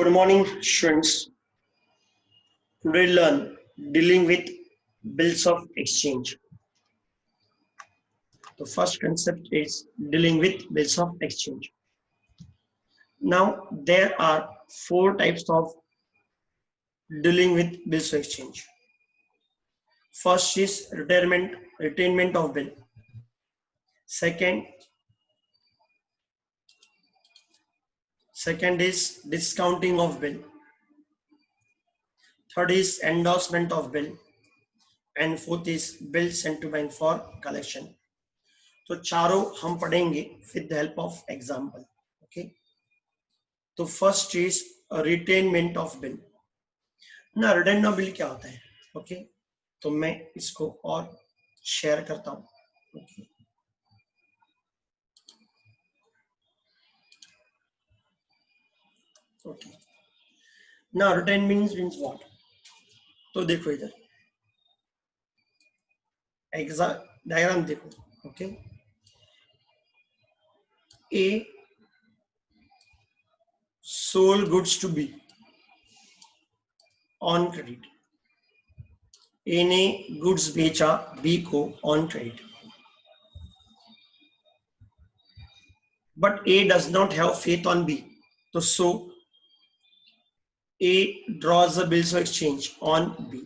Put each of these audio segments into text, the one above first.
Good morning, students. Today learn dealing with bills of exchange. The first concept is dealing with bills of exchange. Now there are four types of dealing with bills of exchange. First is retainment of bill. Second is discounting of bill. Third is endorsement of bill. And fourth is bill sent to bank for collection. तो चारों हम पढ़ेंगे with the help of example. Okay. तो first is रिटेनमेंट of bill ना। रिटेनमेंट of bill क्या होता है? Okay तो मैं इसको और शेयर करता हूं. ओके ओके ना रिटेन मीन्स व्हाट. तो देखो इधर डायग्राम देखो. Okay A sold goods to B on credit. A ने गुड्स बेचा बी को on credit. But A does not have faith on B. तो so A draws the bills of exchange on B.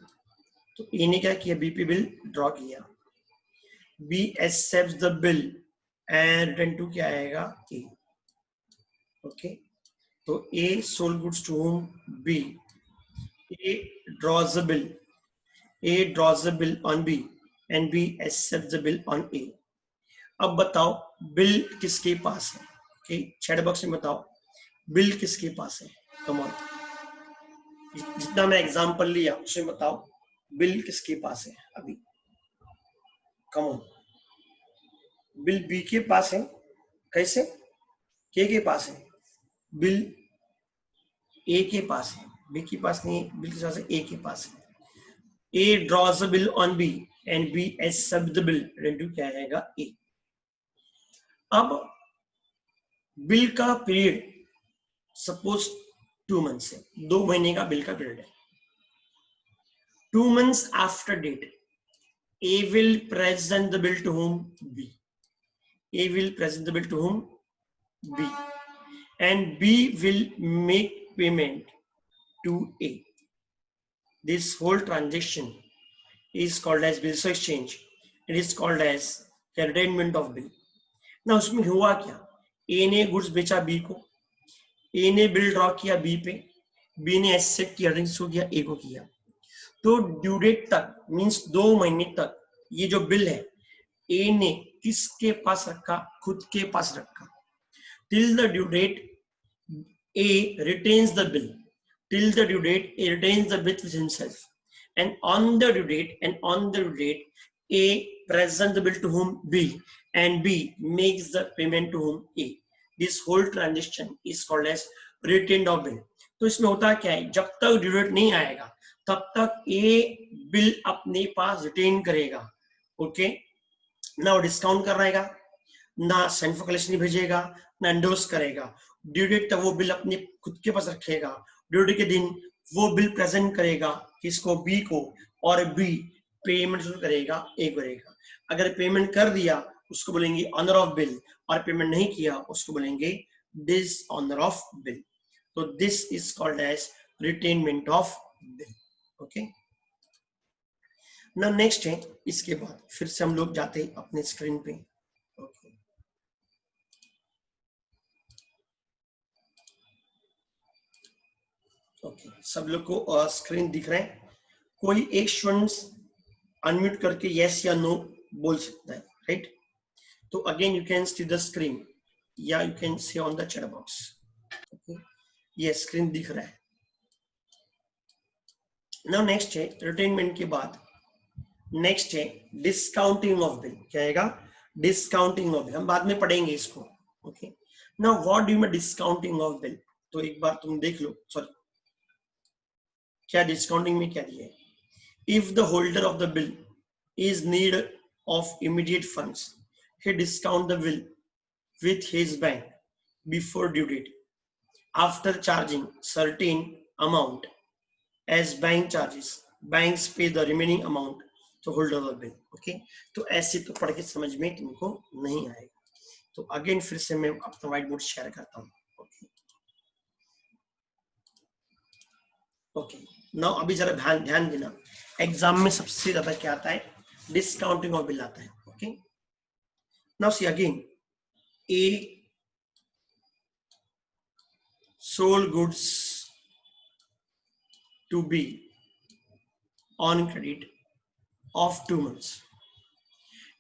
तो A ने क्या किया? B पे bill draw किया. B accepts the bill and return to क्या आएगा? ए. ओके तो A sold goods to whom B. A draws the bill. A draws the bill on B and B accepts the bill on A. अब बताओ bill किसके पास है? Okay chat box में बताओ बिल किसके पास है. कम ऑन, जितना मैं एग्जांपल लिया उसमें बताओ बिल किसके पास है अभी. कम ऑन, बिल बी के पास है. कैसे? के पास है. बिल ए के पास है. बी के पास नहीं, बिल के पास है, ए के पास है. A draws the bill on B and B accepts the bill. रेंटू क्या आएगा? A. अब बिल का पीरियड सपोज 2 months है. 2 महीने का बिल का पीरियड है. 2 months after date A will present the bill to whom? B. A will present the bill to whom? B. And B will make payment to A. This whole transaction is called as bills of exchange. It is called as retainment of bill. ना उसमें हुआ क्या? A ने goods बेचा B को, A ने bill draw किया B पे, B ने एक्सेप्ट किया, रिंग्स किया, A को किया. तो ड्यू डेट तक मींस 2 महीने तक ये जो बिल है A ने किसके पास रखा? खुद के पास रखा. Till the due date A retains the bill. Till the due date A retains the bill with himself. And on the due date A presents the bill to whom? B, and B makes the payment to whom? A. This whole transaction is called as retained of bill. तो इसमें होता क्या है? जब तक due date नहीं आएगा तब तक ए बिल अपने पास रिटेन करेगा. ओके ना वो डिस्काउंट कर रहेगा, ना सेंड फॉर कलेक्शन भेजेगा, ना एंडोर्स करेगा. ड्यू डेट तक वो बिल अपने खुद के पास रखेगा. ड्यू डेट के दिन वो बिल प्रेजेंट करेगा किसको? बी को. और बी पेमेंट शुरू करेगा, ए करेगा. अगर पेमेंट कर दिया उसको बोलेंगे ऑनर ऑफ बिल, और पेमेंट नहीं किया उसको बोलेंगे डिस ऑनर ऑफ बिल. तो this is called as retainment of bill. Okay ना नेक्स्ट है. इसके बाद फिर से हम लोग जाते हैं अपने स्क्रीन पे. ओके ओके सब लोग को स्क्रीन दिख रहा है? कोई एक स्टूडेंट्स अनम्यूट करके यस या नो बोल सकता है, राइट? तो again you can see the screen या you can see on the chat box. Okay ये स्क्रीन दिख रहा है. नाउ नेक्स्ट है रिटेनमेंट के बाद नेक्स्ट है डिस्काउंटिंग ऑफ बिल. क्या आएगा? Discounting of bill. हम बाद में पढ़ेंगे इसको. Okay now what do you mean discounting of bill? तो एक बार तुम देख लो. सॉरी क्या डिस्काउंटिंग में क्या दिया है? If the holder of the bill is need of immediate funds, he discount the bill with his bank before due date. after charging certain amount as bank charges, banks pay the remaining amount to holder of the bill. Okay, तो ऐसे तो पढ़ के समझ में तुमको नहीं आएगा. तो अगेन फिर से मैं अपना व्हाइट बोर्ड शेयर करता हूँ. ओके ओके, नाउ अभी जरा ध्यान देना, एग्जाम में सबसे ज्यादा क्या आता है, डिस्काउंटिंग ऑफ बिल आता है. Okay, now see again, A sold goods to B on credit of 2 months.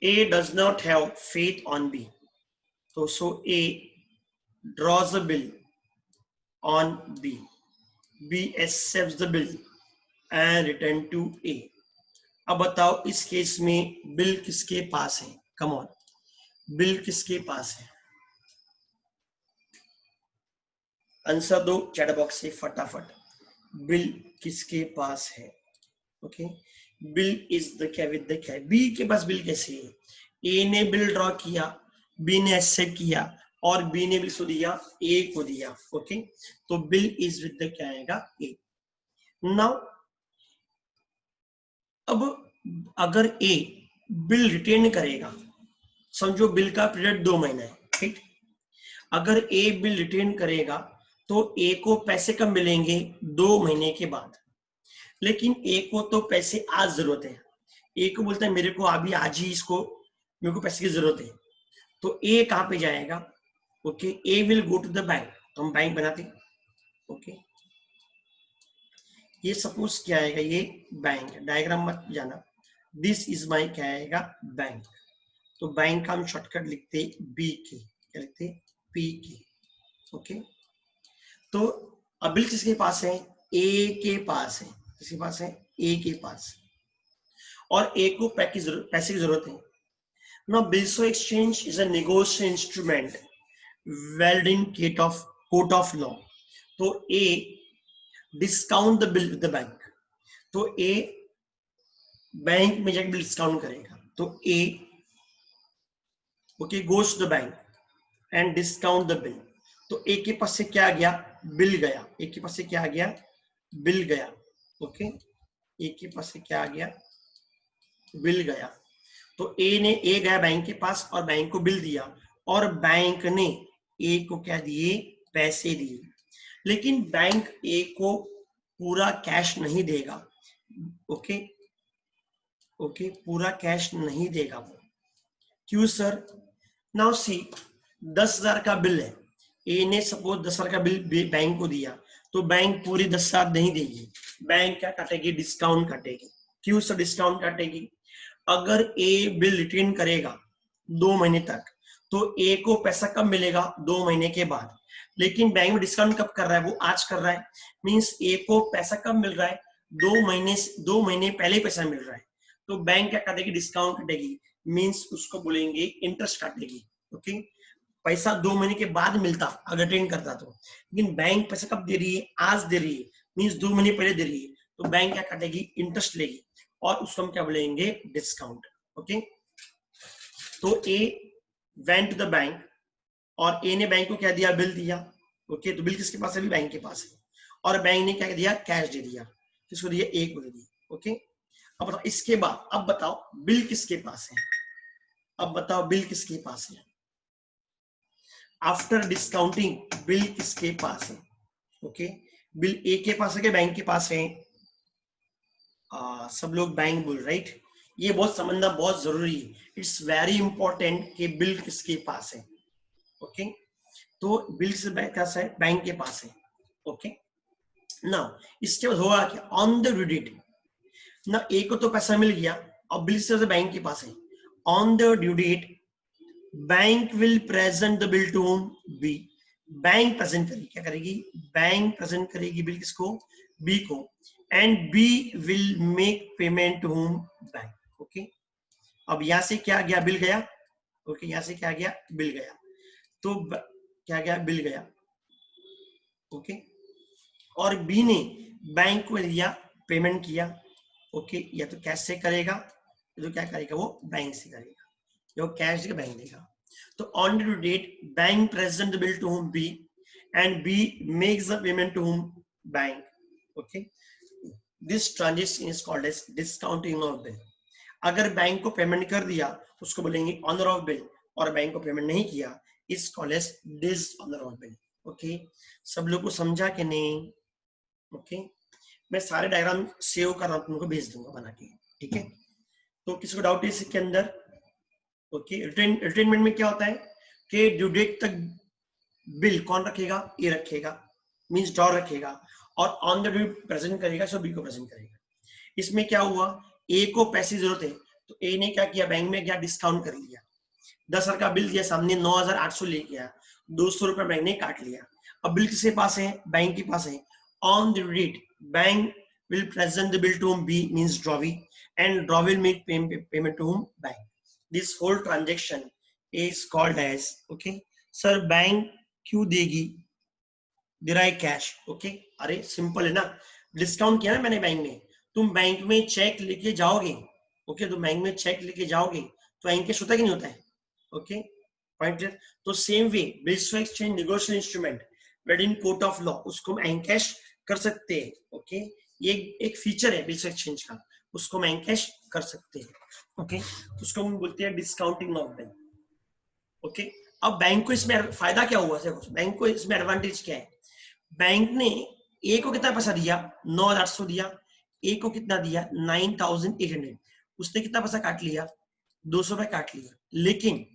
A does not have faith on B. So A draws a bill on B. B accepts the bill and return to A. अब बताओ इस case में bill किसके पास है? Come on, bill किसके पास है? आंसर दो चैट बॉक्स से फटाफट. बिल किसके पास है? ओके, बिल इज द क्या विद द क्या, बी के पास बिल कैसे है? ए ने बिल ड्रॉ किया, बी ने एक्सेप्ट किया और बी ने बिल को दिया, ए को दिया. ओके, तो बिल इज विद द क्या आएगा? ए. नाउ अब अगर ए बिल रिटेन करेगा, समझो बिल का पीरियड 2 महीना है, ठीक? अगर ए बिल रिटेन करेगा तो ए को पैसे कब मिलेंगे? 2 महीने के बाद. लेकिन ए को तो पैसे आज जरूरत है, ए को बोलता है मेरे को अभी आज ही इसको मेरे को पैसे की जरूरत है. तो ए कहां पे जाएगा? Okay, A will go to the bank. तो हम बैंक बनाते. ओके, ये सपोज क्या आएगा? ये बैंक, डायग्राम मत जाना. दिस इज माई क्या आएगा? बैंक. तो बैंक का हम शॉर्टकट लिखते बी के, क्या लिखते? पी के. ओके, तो अब बिल किसके पास है? ए के पास है. किसके पास है? ए के पास. और ए को पैसे की जरूरत है. Now bills of exchange is a negotiation instrument valid in court of law. तो A discount the bill with the bank. तो A बैंक में जाकर बिल डिस्काउंट करेगा. तो A okay goes to the bank and discount the bill. तो A के पास से क्या गया? बिल गया. A के पास से क्या गया? बिल गया. ओके, A के पास से क्या आ गया? बिल गया. तो ए गया बैंक के पास और बैंक को बिल दिया और बैंक ने ए को क्या दिए? पैसे दिए. लेकिन बैंक ए को पूरा कैश नहीं देगा. ओके ओके, पूरा कैश नहीं देगा वो. क्यों सर? नाउ सी, 10,000 का बिल है, ए ने सपोज 10,000 का बिल बैंक को दिया, तो बैंक पूरी 10,000 नहीं देगी. बैंक क्या काटेगी? डिस्काउंट काटेगी. क्यों सर डिस्काउंट काटेगी? अगर ए बिल रिटेन करेगा 2 महीने तक, तो ए को पैसा कब मिलेगा? 2 महीने के बाद. लेकिन बैंक में डिस्काउंट कब कर रहा है? वो आज कर रहा है. मींस ए को पैसा कब मिल रहा है? 2 महीने पहले पैसा मिल रहा है. तो बैंक क्या काटेगी? डिस्काउंट काटेगी. मींस उसको बोलेंगे इंटरेस्ट काटेगी. ओके, पैसा 2 महीने के बाद मिलता अगर रिटेन करता तो. लेकिन बैंक पैसा कब दे रही है? आज दे रही है. मींस 2 महीने पहले दे रही है. तो बैंक क्या काटेगी? इंटरेस्ट लेगी और उसको हम क्या बोलेंगे? डिस्काउंट. ओके, तो ए वेंट टू द बैंक और ए ने बैंक को क्या दिया? बिल दिया. ओके, तो बिल किसके पास है? भी बैंक के पास है. और बैंक ने क्या दिया? कैश दे दिया. किसको दिया? ए को दे दिया. ओके, अब बताओ इसके बाद, अब बताओ बिल किसके पास है? अब बताओ बिल किसके पास है? आफ्टर डिस्काउंटिंग बिल किसके पास है? ओके, बिल ए के पास है कि बैंक के पास है? सब लोग बैंक बोल, राइट? ये बहुत समझना बहुत जरूरी है. इट्स वेरी इंपॉर्टेंट कि बिल किसके पास है. ओके, तो बिल किसके पास है? बैंक के पास है. ओके, नाउ इसके बाद होगा क्या? ऑन द ड्यू डेट ना ए को तो पैसा मिल गया, अब बिल से बैंक के पास है. On the due date bank will present the bill to whom? B. Bank present करेगी. क्या करेगी? बैंक प्रेजेंट करेगी बिल किसको? बी को. And B will make payment to whom? Bank. Okay, अब यहां से क्या गया? बिल गया. ओके, यहां से क्या गया? बिल गया. तो क्या गया? बिल गया. ओके, और बी ने बैंक को दिया, पेमेंट किया. ओके, या तो कैश से करेगा, तो क्या करेगा? वो बैंक से करेगा. जो कैश देगा बैंक देगा. तो on due date bank present the bill to whom B and B makes the payment to whom? Bank. Okay. This transaction is called as discounting of bill. अगर बैंक को payment कर दिया तो उसको बोलेंगे ऑनर ऑफ बिल, और bank को payment नहीं किया is called as dishonour of bill. Okay, सब लोग को समझा कि नहीं? ओके, मैं सारे डायग्राम सेव कर रहा हूं, तुमको भेज दूंगा बना के. ठीक है, तो किसी को डाउट है इसके अंदर? ओके, रिटेनमेंट में क्या होता है कि ड्यू डेट तक बिल कौन रखेगा? ए रखेगा, मींस ड्रॉ रखेगा, और ऑन द ड्यू प्रेजेंट करेगा, सो बी को प्रेजेंट करेगा. इसमें क्या हुआ, ए को पैसे जरूरत है तो ए ने क्या किया, बैंक में क्या डिस्काउंट कर लिया. 10,000 का बिल दिया सामने, 9,800 ले गया, 200 रुपए बैंक ने काट लिया. अब बिल किसके पास है? बैंक के पास है. On the date bank will present the bill to whom? B means drawee, and draw will make payment to whom? Bank. This whole transaction is called as, okay, sir bank क्यों देगी? दे रहा है cash. Okay, अरे simple है ना, discount किया ना मैंने बैंक में. तुम बैंक में चेक लेके जाओगे, ओके, तो बैंक में चेक लेके जाओगे तो एनकैश होता है कि नहीं होता है? Okay, point clear. तो same way bills to exchange negotiation instrument wade in court of law, उसको हम एनकैश कर सकते हैं. ओके, ये एक फीचर है बिल्स एक्सचेंज का, उसको हम एनकैश कर सकते हैं. ओके, उसको हम बोलते हैं डिस्काउंटिंग ऑफ बिल. ओके, अब बैंक को इसमें फायदा क्या हुआ? बैंक को इसमें एडवांटेज क्या है? बैंक ने ए को कितना पैसा दिया? 9,800 दिया. ए को कितना दिया? 9,800. उसने कितना पैसा काट लिया? 200 रुपए काट लिया. लेकिन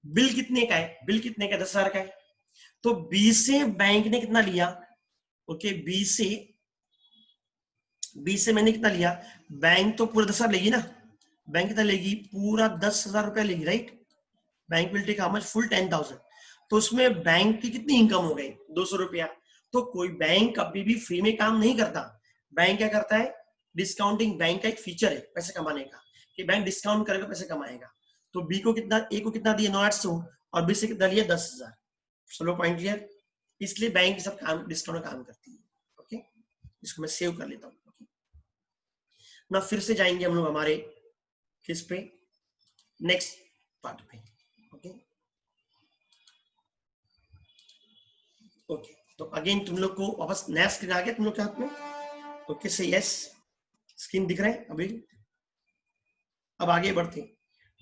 बिल कितने का है? बिल कितने का? 10,000 का है. तो बी से बैंक ने कितना लिया? ओके, बी से मैंने कितना लिया? बैंक तो पूरा 10,000 लेगी ना. बैंक कितना लेगी? पूरा 10,000 रुपया लेगी, right? Bank will take how much? Full 10,000. तो उसमें बैंक की कितनी इनकम हो गई? 200 रुपया. तो कोई बैंक कभी भी फ्री में काम नहीं करता. बैंक क्या करता है? डिस्काउंटिंग बैंक का एक फीचर है पैसे कमाने का, कि बैंक डिस्काउंट करके पैसे कमाएगा. तो बी को कितना, ए को कितना दिया? 9,800, और बी से कितना लिया? 10,000. चलो पॉइंट क्लियर. इसलिए बैंक सब काम डिस्काउंट काम करती है. ओके, इसको मैं सेव कर लेता हूँ. ओके, ना फिर से जाएंगे हम लोग हमारे किस पे? नेक्स्ट पार्ट पे. ओके ओके, तो अगेन तुम लोग को वापस नया स्क्रीन आ गया तुम लोग के हाथ में? ओके, से यस, स्क्रीन दिख रहा है अभी? अब आगे बढ़ते.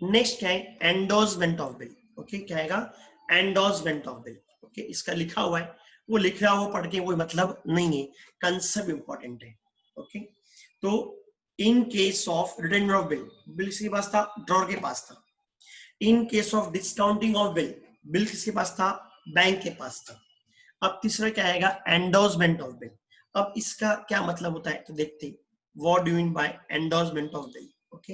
नेक्स्ट क्या है? Endorsement of bill. ओके, क्या आएगा? Endorsement of bill. ओके, इसका लिखा हुआ है, वो लिख रहा हो पढ़ के कोई मतलब नहीं है, कंसेप्ट इंपॉर्टेंट है. ओके, तो in case of retainer of bill, bill किसके पास था? ड्रॉर के पास था. In case of discounting of bill, bill किसके पास था? बैंक के पास था. अब तीसरा क्या आएगा? Endorsement of bill. अब इसका क्या मतलब होता है तो देखते हैं. What do you mean bye endorsement of bill? Okay,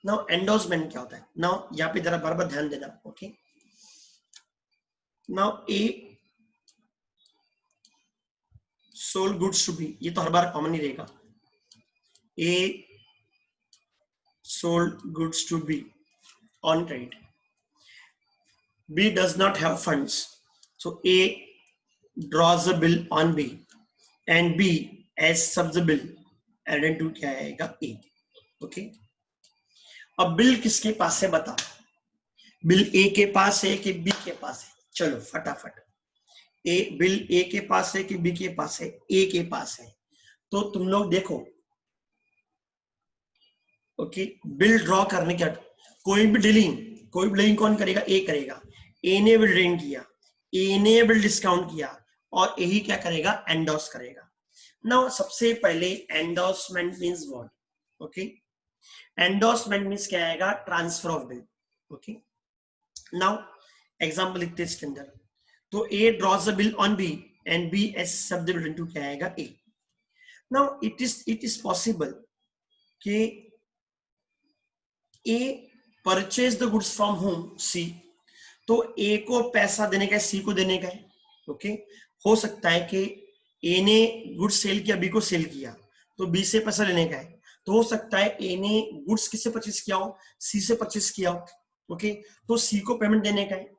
now endorsement क्या होता है? नाउ यहाँ पे जरा बार-बार ध्यान देना. Okay, now A sold goods to B, ये तो हर बार कॉमन ही रहेगा. ए sold goods to B on credit. B does not have funds, so A draws a bill on B and B as sub the bill added to क्या आएगा? A. Okay, अब bill किसके पास है बता? बिल A के पास है कि B के पास है? चलो फटाफट. बिल A के पास है कि B के पास है? A के पास है. तो तुम लोग देखो, ओके, बिल ड्रॉ करने के कोई भी डीलिंग कौन करेगा? ए करेगा. ए ने बिल ड्रेन किया, ए ने बिल डिस्काउंट किया, और ए ही क्या करेगा? एंडोर्स करेगा. नाउ सबसे पहले endorsement means what? Okay, endorsement means क्या आएगा? Transfer of bill. Okay, now example लिखते हैं इसके अंदर. तो A draws a bill on B and B as sub the bill into क्या आएगा? A. Now it is possible कि A purchase the goods from home C, तो A को पैसा देने का है, सी को देने का है. ओके, हो सकता है कि ए ने गुड्स सेल किया, बी को सेल किया, तो बी से पैसा लेने का है. तो हो सकता है ए ने गुड्स किससे परचेज किया हो? सी से परचेज किया हो. ओके, तो सी को पेमेंट देने का है.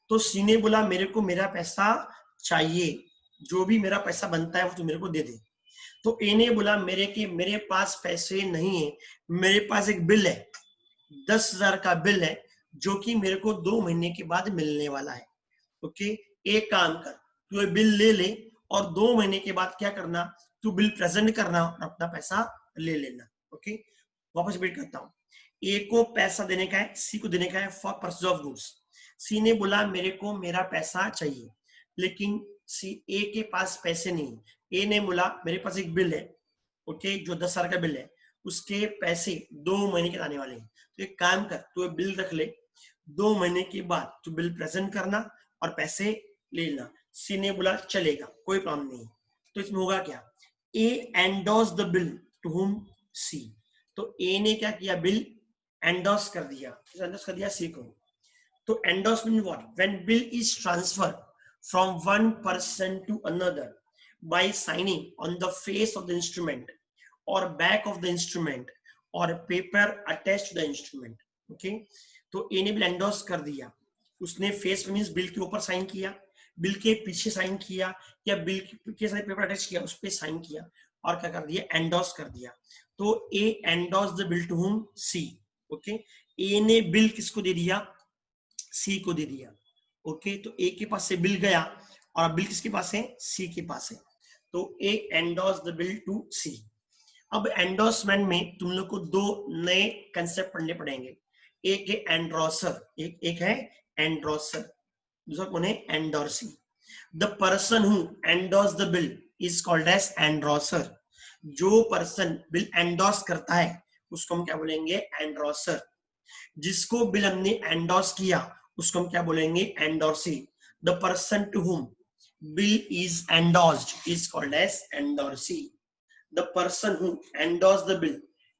तो सी ने बोला मेरे को मेरा पैसा चाहिए, जो भी मेरा पैसा बनता है वो तो मेरे को दे दे. तो ए ने बोला मेरे पास पैसे नहीं है, मेरे पास एक बिल है, 10,000 का बिल है जो कि मेरे को 2 महीने के बाद मिलने वाला है। ओके, एक काम कर, तू ये बिल ले ले और 2 महीने के बाद क्या करना, तू बिल प्रेजेंट करना और अपना पैसा ले लेना। ओके, वापस रिपीट करता हूँ। ए को पैसा देने का है, सी को देने का है फॉर परचेज ऑफ गुड्स। सी ने बोला मेरे को मेरा पैसा चाहिए, लेकिन सी ए के पास पैसे नहीं। ए ने बोला मेरे पास एक बिल है, ओके, जो 10,000 का बिल है, उसके पैसे 2 महीने के आने वाले हैं। तो एक काम कर, तू बिल रख ले, 2 महीने के बाद तू बिल प्रेजेंट करना और पैसे ले लेना। सी ने बोला चलेगा, कोई प्रॉब्लम नहीं। तो इसमें होगा क्या, A endorse the bill to whom C. तो ए ने क्या किया, बिल एंडोर्स कर दिया, एंडोर्स कर दिया सी को। तो endorse mean what, when bill is transfer from one person to another by signing on the face of the instrument or back of the instrument or paper attached to the instrument. Okay, तो A ने bill endorse कर दिया, उसने face means bill के ऊपर sign किया, bill के पीछे साइन किया, या बिल के साथ पेपर अटैच किया, उस पर साइन किया और क्या कर दिया, एंडोर्स कर दिया। तो A endorse the bill to whom C. Okay, ए ने बिल किसको दे दिया, सी को दे दिया। ओके, तो ए के पास से बिल गया और बिल किसके पास है, सी के पास है। तो A endorse the bill to सी। अब एंडोर्समेंट में तुम लोग को 2 नए कंसेप्ट पढ़ने पड़ेंगे। एक है एंडोर्सर, एक है एंडोर्सर, दूसरा कौन है, endorsee. The person who endorse the bill is called as endorser. जो पर्सन बिल एंडोर्स करता है उसको हम क्या बोलेंगे, एंडोर्सर। जिसको बिल हमने एंडोर्स किया उसको हम क्या बोलेंगे, endorsee. The person to whom bill is endorsed is called as endorsee. The person who endorsed the bill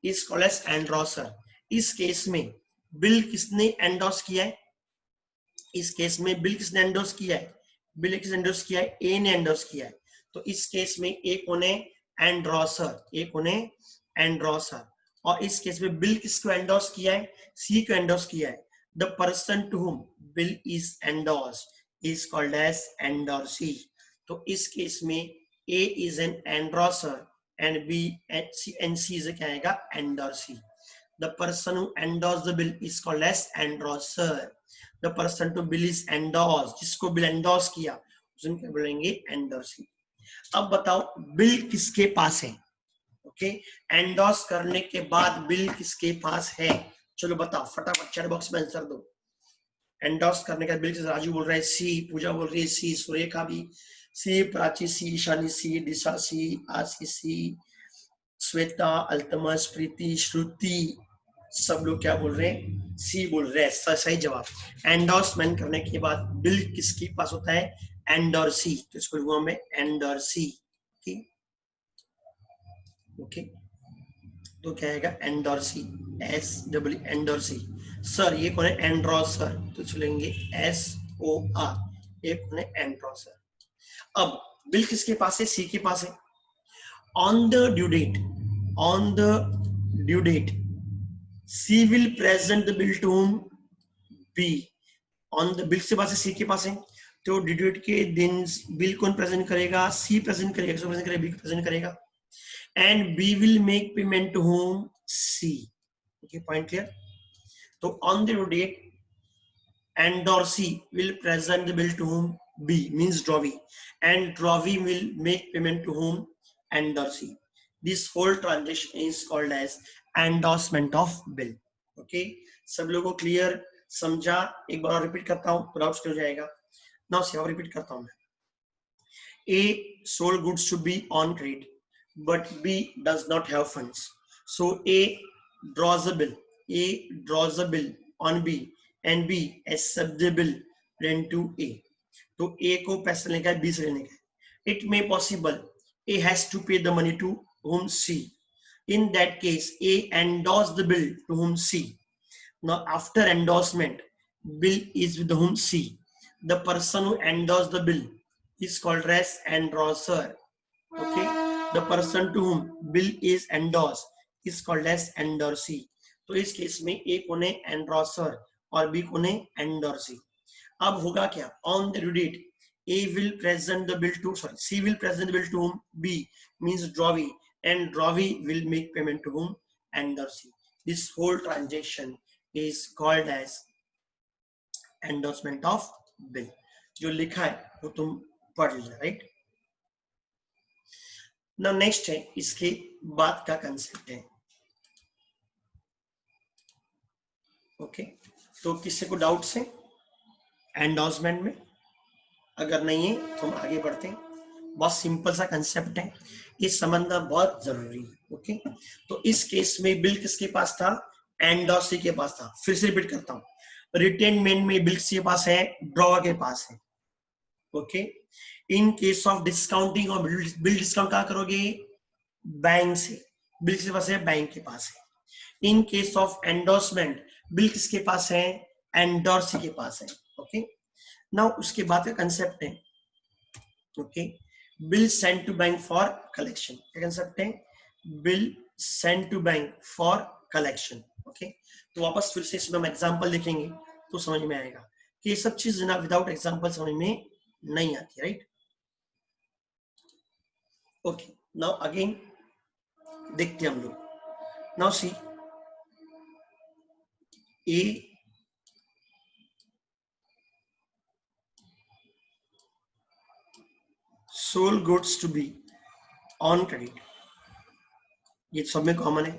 is called as endorser. इस केस में बिल किसने एंडोर्स किया है, इस केस में बिल किसने एंडोर्स किया है, बिल किसने एंडोर्स किया है, ए ने एंडोर्स किया है। तो इस केस में ए कौन है, एंडोर्सर, ए कौन है, एंडोर्सर। और इस केस में बिल किसको एंडोर्स किया है, सी को एंडोर्स किया है। The person to whom bill is endorsed is called as endorsee. तो इस केस में A is an endorser and B and C is क्या आएगा, endorsee. The person who endorses the bill is called as endorser. The person to bill is endorsed, जिसको bill endorse किया उसको क्या बोलेंगे, एंडोर्सी। अब बताओ बिल किसके पास है, ओके, एंडोर्स करने के बाद बिल किसके पास है, चलो बताओ फटाफट चैट बॉक्स में आंसर दो। एंडोर्स करने का बिल, राजू बोल रहा है सी, पूजा बोल रही है सी, सुरेखा भी सी, प्राची सी, ईशानी सी, दिशा सी, आशी सी, श्वेता, अल्तमस, प्रीति, श्रुति, सब लोग क्या बोल रहे हैं, सी बोल रहे हैं। सही जवाब। एंडोर्समेंट करने के बाद बिल किसके पास होता है, एंडोर्सी। तो इसको लिखूंगा मैं एंडोर्सी। ओके, तो क्या आएगा, endorsee, S W, endorsee. Sir ये कौन है, एंड्रोसर, तो चलेंगे एस ओ आर, ये कौन है, एंड्रोसर। अब बिल किसके पास है, सी के पास है। On the due date, on the due date C will present the bill to whom B. On the bill के पास है, सी के पास है, तो ड्यू डेट के दिन बिल कौन प्रेजेंट करेगा, सी प्रेजेंट करेगा, किसको प्रेजेंट करेगा, बी को प्रेजेंट करेगा। and B will make payment to whom, C. Okay, point clear? So on the due date, endorsee will present the bill to whom, B means drawee, and drawee will make payment to whom, endorsee. This whole transaction is called as endorsement of bill. Okay, सब लोगों को clear समझा, एक बार repeat करता हूँ, doubts हो जाएगा। Now से रिपीट करता हूँ मैं। A sold goods to B on credit, but B does not have funds. So A draws a bill. A draws a bill on B and B accepts the bill lent to A. तो A को पैसा लेने का है, B से लेने का है। It may possible A has to pay the money to whom, C. In that case, A endorses the bill to whom, C. Now after endorsement, bill is with whom, C. The person who endorses the bill is called as endorser. Okay. The person to whom bill is endorsed is called as endorsee. तो इस case में A कौन है, endorser, और B कौन है, endorsee. अब होगा क्या, on the due date A will present the bill to, sorry, C will present the bill to whom? B, means drawee, and drawee will make payment to whom? Endorsee. This whole transaction is called as endorsement of bill. जो लिखा है वो तुम पढ़ लेना, right. Now next है इसके बाद का कंसेप्ट है, ओके। तो किसी को डाउट्स है एंडोर्समेंट में? अगर नहीं है तो हम आगे बढ़ते हैं। बहुत सिंपल सा कंसेप्ट है, ये समझना बहुत जरूरी है, ओके। तो इस केस में बिल किसके पास था? एंडोर्सी के पास था। फिर से रिपीट करता हूँ, रिटेनमेंट में बिल किसके पास है? ड्रॉवर के पास है, okay. In case of discounting और बिल डिस्काउंट कहाँ करोगे? बैंक से। बिल किसके पास है? बैंक के पास है। In case of endorsement bill किसके पास है? एंडोर्सी के पास है, ओके। नाउ उसके बाद का कंसेप्ट है, okay, bill send to bank for collection. क्या कंसेप्ट है? Bill send to bank for collection, okay. तो वापस फिर से इसमें हम एग्जांपल देखेंगे तो समझ में आएगा कि ये सब चीज ना विदाउट एग्जांपल समझ में नहीं आती, राइट। ओके, नाउ अगेन देखते हैं हम लोग। Now C, A sold goods to B on credit, ये सब में कॉमन है।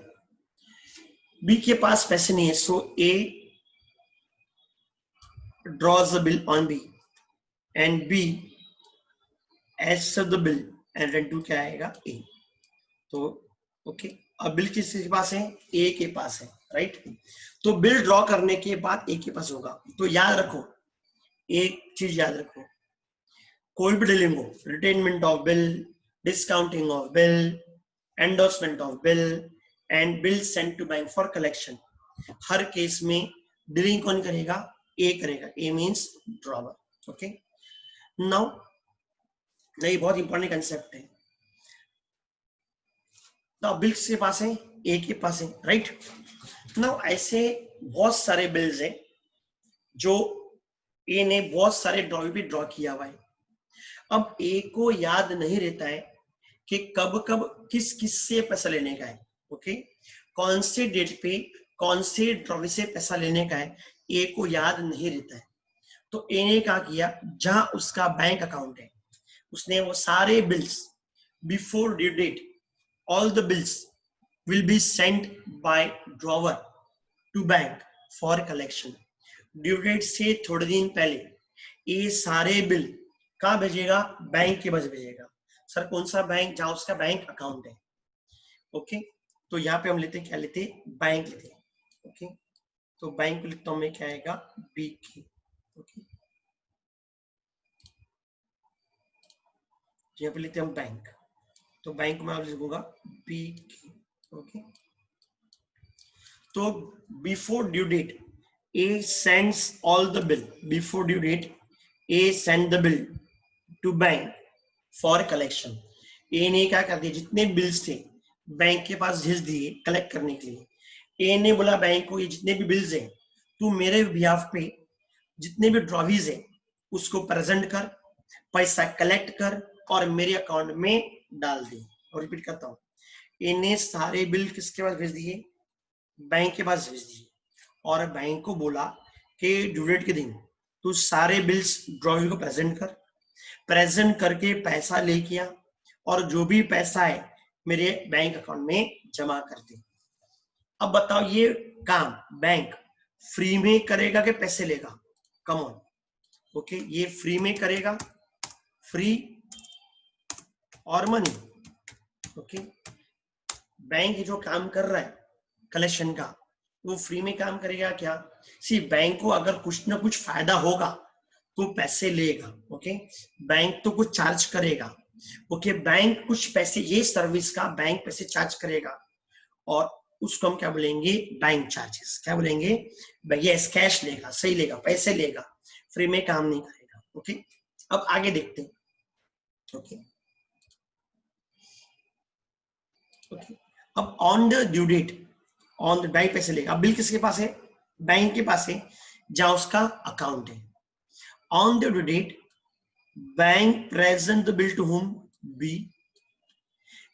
बी के पास पैसे नहीं है, सो ए draws the bill on B and B accepts the bill and then to क्या आएगा? A। तो ओके, अब बिल किसके पास है? ए के पास है, राइट। तो बिल ड्रॉ करने के बाद ए के पास होगा। तो याद रखो, एक चीज याद रखो, कोई भी डीलिंग हो, retainment of bill, discounting of bill, endorsement of bill and bill send to bank for collection, हर केस में डीलिंग कौन करेगा? ए करेगा। A means drawer, okay. Now ये बहुत इंपॉर्टेंट कंसेप्ट है। नाउ बिल्स के पास है, ए के पास है, राइट। नाउ ऐसे बहुत सारे बिल्स हैं जो ए ने बहुत सारे ड्रॉ भी ड्रॉ किया हुआ है। अब ए को याद नहीं रहता है कि कब कब किस किस से पैसा लेने का है, ओके। कौन से डेट पे कौन से ड्रॉ से पैसा लेने का है, ए को याद नहीं रहता है। तो ए ने क्या किया, जहां उसका बैंक अकाउंट है उसने वो सारे bills before due date, all the bills will be sent by drawer to bank for collection. Due date से थोड़े दिन पहले ये सारे बिल कहाँ भेजेगा? बैंक के पास भेजेगा। सर कौन सा बैंक? जहां उसका बैंक अकाउंट है, ओके। तो यहाँ पे हम लेते हैं, क्या लेते हैं? बैंक लेते हैं, ओके। तो बैंक को लिखता हूं मैं, क्या आएगा? बी की, ओके। यहाँ पे लेते हैं हम बैंक, तो बैंक में आप लिखूंगा बी की, ओके। तो before due date A sends all the bill, before due date A send the bill to bank for collection. A ने क्या कर दिया, जितने बिल्स थे बैंक के पास भेज दिए कलेक्ट करने के लिए। ए ने बोला बैंक को, ये जितने भी बिल्स हैं तू मेरे बिहाफ पे जितने भी ड्रॉवीज है उसको प्रेजेंट कर, पैसा कलेक्ट कर और मेरे अकाउंट में डाल दे। और रिपीट करता हूँ, इन्हें सारे बिल किसके पास भेज दिए? बैंक के पास भेज दिए। और बैंक को बोला कि ड्यू डेट के दिन तू सारे बिल्स ड्रॉवी को प्रेजेंट कर, प्रेजेंट करके पैसा लेके आ और जो भी पैसा है मेरे बैंक अकाउंट में जमा कर दे। अब बताओ ये काम बैंक फ्री में करेगा कि पैसे लेगा? Come on, okay. ये फ्री में करेगा, फ्री और मनी, ओके। बैंक जो काम कर रहा है कलेक्शन का, वो फ्री में काम करेगा क्या? सी, बैंक को अगर कुछ ना कुछ फायदा होगा तो पैसे लेगा, ओके। बैंक तो कुछ चार्ज करेगा, ओके। बैंक कुछ पैसे, ये सर्विस का बैंक पैसे चार्ज करेगा और उसको हम क्या बोलेंगे? Bank charges. क्या बोलेंगे? यस, कैश लेगा, सही लेगा, पैसे लेगा, फ्री में काम नहीं करेगा, ओके। अब आगे देखते हैं, ओके। ओके, अब on the due date, on the bank पैसे लेगा। अब बिल किसके पास है? बैंक के पास है, जहां उसका अकाउंट है। On the due date bank present the bill to whom, B,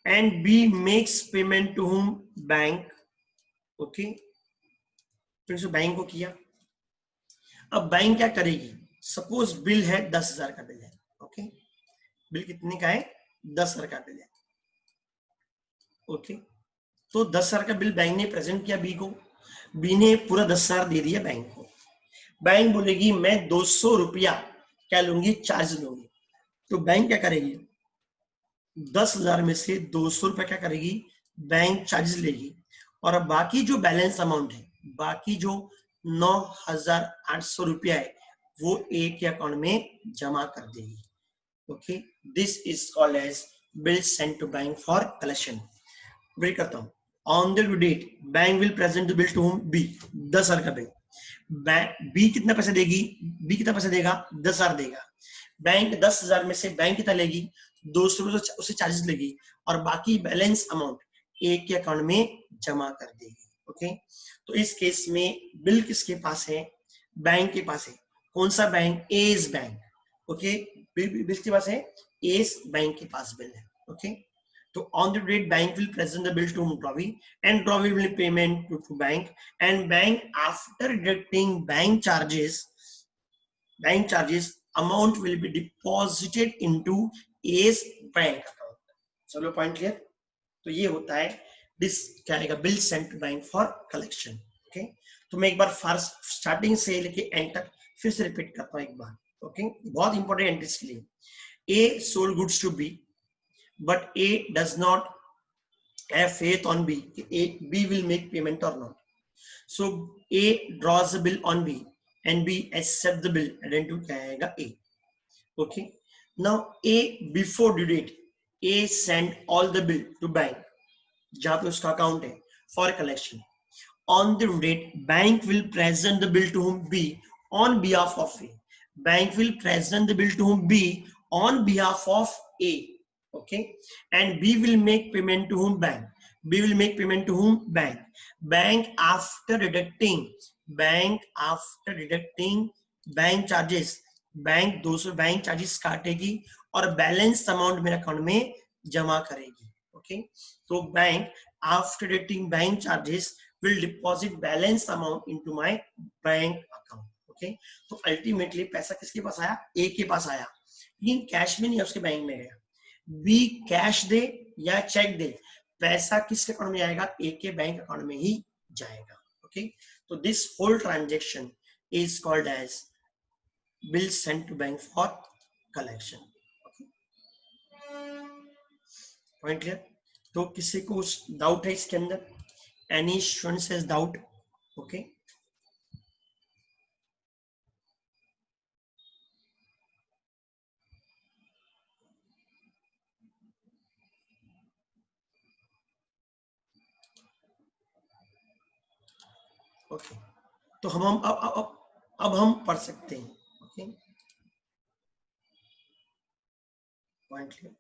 and B makes payment to whom, bank. Okay, तो बैंक को किया। अब बैंक क्या करेगी, सपोज बिल है 10,000 का बिल है। ओके, बिल कितने का है, 10,000 का बिल है। ओके, तो 10,000 का बिल बैंक ने प्रेजेंट किया बी को, बी ने पूरा 10,000 दे दिया बैंक को। बैंक बोलेगी मैं 200 रुपया क्या लूंगी, चार्ज लूंगी। तो बैंक क्या करेगी, 10,000 में से 200 रुपया क्या करेगी, बैंक चार्ज लेगी, और बाकी जो बैलेंस अमाउंट है, बाकी जो 9,800 रुपया है, वो ए के अकाउंट में जमा कर देगी। Okay, this is called as bill sent to bank for collection. Wait करता हूं, on the due date bank will present the bill to whom, B, 10,000 का बिल। बी कितना पैसा देगी, बी कितना पैसा देगा, 10,000 देगा। बैंक 10,000 में से बैंक कितना लेगी, 200 रुपये उसे चार्जेस लेगी, और बाकी बैलेंस अमाउंट ए के अकाउंट में जमा कर देगी। ओके, तो इस केस में बिल किसके पास है, बैंक के पास है। कौन सा bank, S bank. Okay, bill किसके पास है, एस बैंक के पास बिल है। ओके, तो on the date bank will present the bill to Dravi, and Dravi will payment to bank, and bank after deducting bank charges amount will be deposited into A's bank account. सब लोग point clear. तो ये होता है this क्या आएगा, bill sent to bank for collection. Okay, तो मैं एक बार फर्स्ट स्टार्टिंग से लेके एंड तक फिर से रिपीट करता हूँ एक बार। ओके, बहुत इंपॉर्टेंट एंट्रीज के लिए। A sold goods to B, but A does not have faith on B. B will make payment or not. So A draws the bill on B and B accept the bill. Identity क्या आएगा, A. Okay. Now A before due date, A send all the bill to bank जहाँ पे उसका account है for collection. On the due date, bank will present the bill to whom, B, on behalf of A. Bank will present the bill to whom, B, on behalf of A. Okay, and B will make payment to whom, bank. B will make payment to whom, bank. Bank after deducting bank charges, bank 200 bank charges काटेगी और balance amount मेरे account में जमा करेगी। Okay, तो bank after deducting bank charges will deposit balance amount into my bank account. Okay, तो ultimately पैसा किसके पास आया, ए के पास आया, लेकिन कैश में नहीं, उसके बैंक में गया। बी कैश दे या चेक दे, पैसा किसके अकाउंट में आएगा, ए के बैंक अकाउंट में ही जाएगा। ओके, तो this whole transaction is called as bill sent to bank for collection. Point clear. तो किसी को डाउट है इसके अंदर, any student has doubt? Okay, okay, तो हम अब हम पढ़ सकते हैं। Okay, point clear.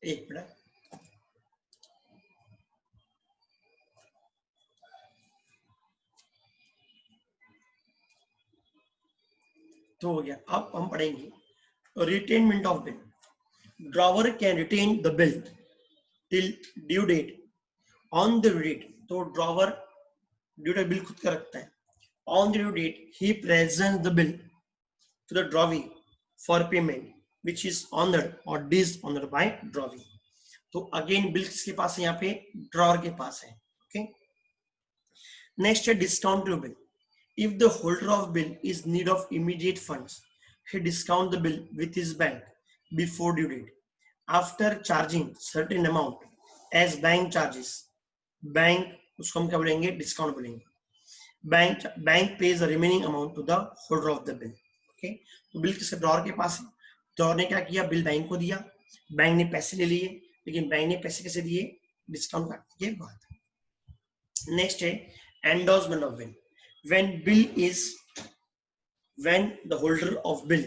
एक मिनट, तो हो गया। अब हम पढ़ेंगे retainment of bill. Drawer can retain the bill till due date on the date. तो ड्रॉवर ड्यू डेट बिल खुद का रखता है। ऑन द ड्यू डेट ही present the bill to the drawee for payment which is honoured और dishonoured by drawee. तो again bill किसके पास है, यहाँ पे ड्रॉवर के पास है। ओके, नेक्स्ट है discount bill. If the holder of bill is need of immediate funds, he discount the bill with his bank before due date. After charging certain amount as bank charges, bank उसको हम क्या बोलेंगे, discount बोलेंगे। Bank pays the remaining amount to the holder of the bill. Okay, तो bill किसके, drawer के पास है। ड्रॉवर ने क्या किया, बिल बैंक को दिया, बैंक ने पैसे ले लिए, लेकिन बैंक ने पैसे कैसे दिए, डिस्काउंट काटने के बाद। नेक्स्ट है endorsement of bill. when the holder of bill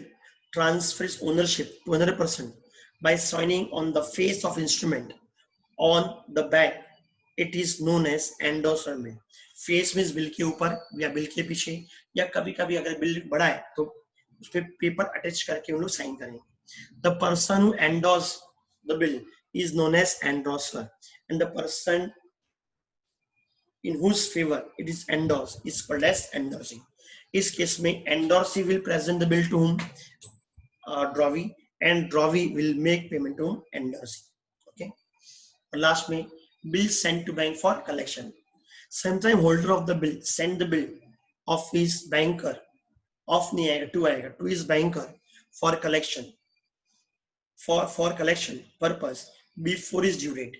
transfers ownership to another person by signing on the face of instrument on the back, it is known as endorsement bill. Face means bill के ऊपर या bill के पीछे, या कभी कभी अगर bill बड़ा है तो उस पर पेपर अटैच करके उन लोग साइन करेंगे। The person who endorse the bill is known as endorser, and the person in whose favor it is endorsed is called as endorsing. इस केस में endorsee will present the bill to whom? Drawee, and drawee will make payment to endorsee. Okay. और last में bill sent to bank for collection. Sometime holder of the bill send the bill of his banker, of नहीं आएगा, to his banker for collection, for collection purpose before his due date.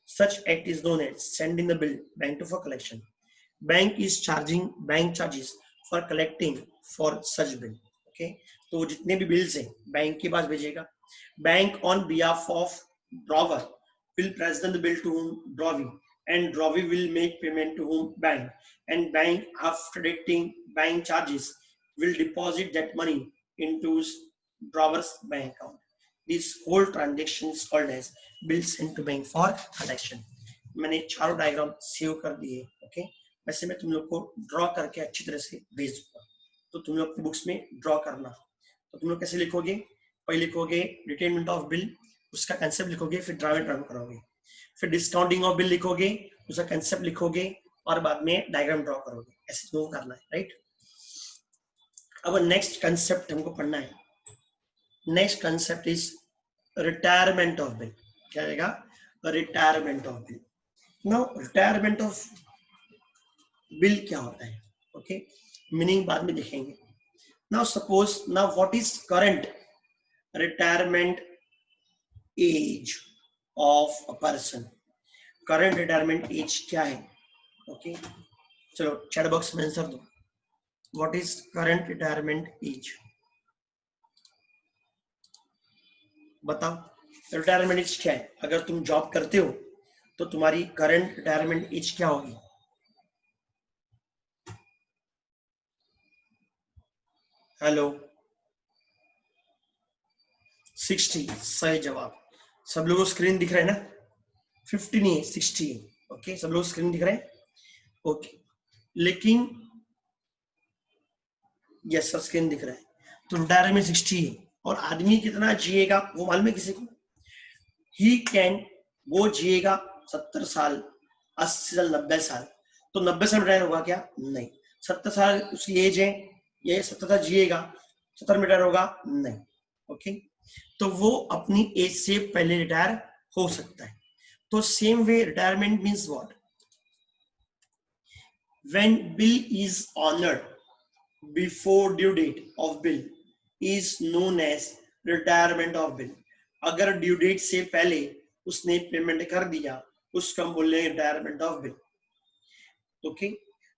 Such act is known as sending the bill bank to for collection. Bank is charging bank charges for collecting for such bill. Okay, तो जितने भी bills हैं bank के पास भेजेगा। Bank on behalf of drawer will present the bill to whom? Drawee, and drawee will make payment to whom? Bank, and bank after deducting bank charges will deposit that money into drawer's bank account. This whole transaction is called as bill sent to bank for collection. मैंने चारों diagram save कर दिए। Okay, वैसे मैं तुम लोग को draw करके अच्छी तरह से भेज दूंगा, तो तुम लोग की बुक्स में ड्रॉ करना। तो तुम लोग कैसे लिखोगे? पहले लिखोगे रिटेनमेंट ऑफ बिल, उसका कंसेप्ट लिखोगे, फिर ड्राइव ड्राइव करोगे, फिर डिस्काउंटिंग ऑफ बिल लिखोगे, उसका कंसेप्ट लिखोगे, और बाद में डायग्राम ड्रॉ करोगे। ऐसे दो करना है, राइट। अब नेक्स्ट कंसेप्ट हमको पढ़ना है। Next concept is retirement of bill. क्या रहेगा? Retirement of bill. Now retirement of bill क्या होता है? ओके, मीनिंग बाद में देखेंगे। Now suppose, now what is current retirement age of a person? Current retirement age क्या है? ओके, चलो चैट बॉक्स में आंसर दो। What is current retirement age? बताओ, रिटायरमेंट एज क्या है? अगर तुम जॉब करते हो तो तुम्हारी करंट रिटायरमेंट एज क्या होगी? हेलो, 60 सही जवाब। सब लोगों को स्क्रीन दिख रहा है ना? 50 नहीं, 60। ओके, सब लोग स्क्रीन दिख रहे हैं? ओके, लेकिन यस सर स्क्रीन दिख रहा है। तो रिटायरमेंट 60 है, और आदमी कितना जिएगा वो मालूम है किसी को? ही कैन, वो जिएगा 70 साल, 80 साल, 90 साल। तो 90 साल रिटायर होगा क्या? नहीं। 70 साल उसकी एज है, ये 70 साल जिएगा, 70 में रिटायर होगा? नहीं। ओके, तो वो अपनी एज से पहले रिटायर हो सकता है। तो same way retirement means what? When bill is honoured before due date of bill is known as retirement of bill. अगर ड्यू डेट से पहले उसने पेमेंट कर दिया, उसको हम बोल रहे हैं retirement of bill. Okay,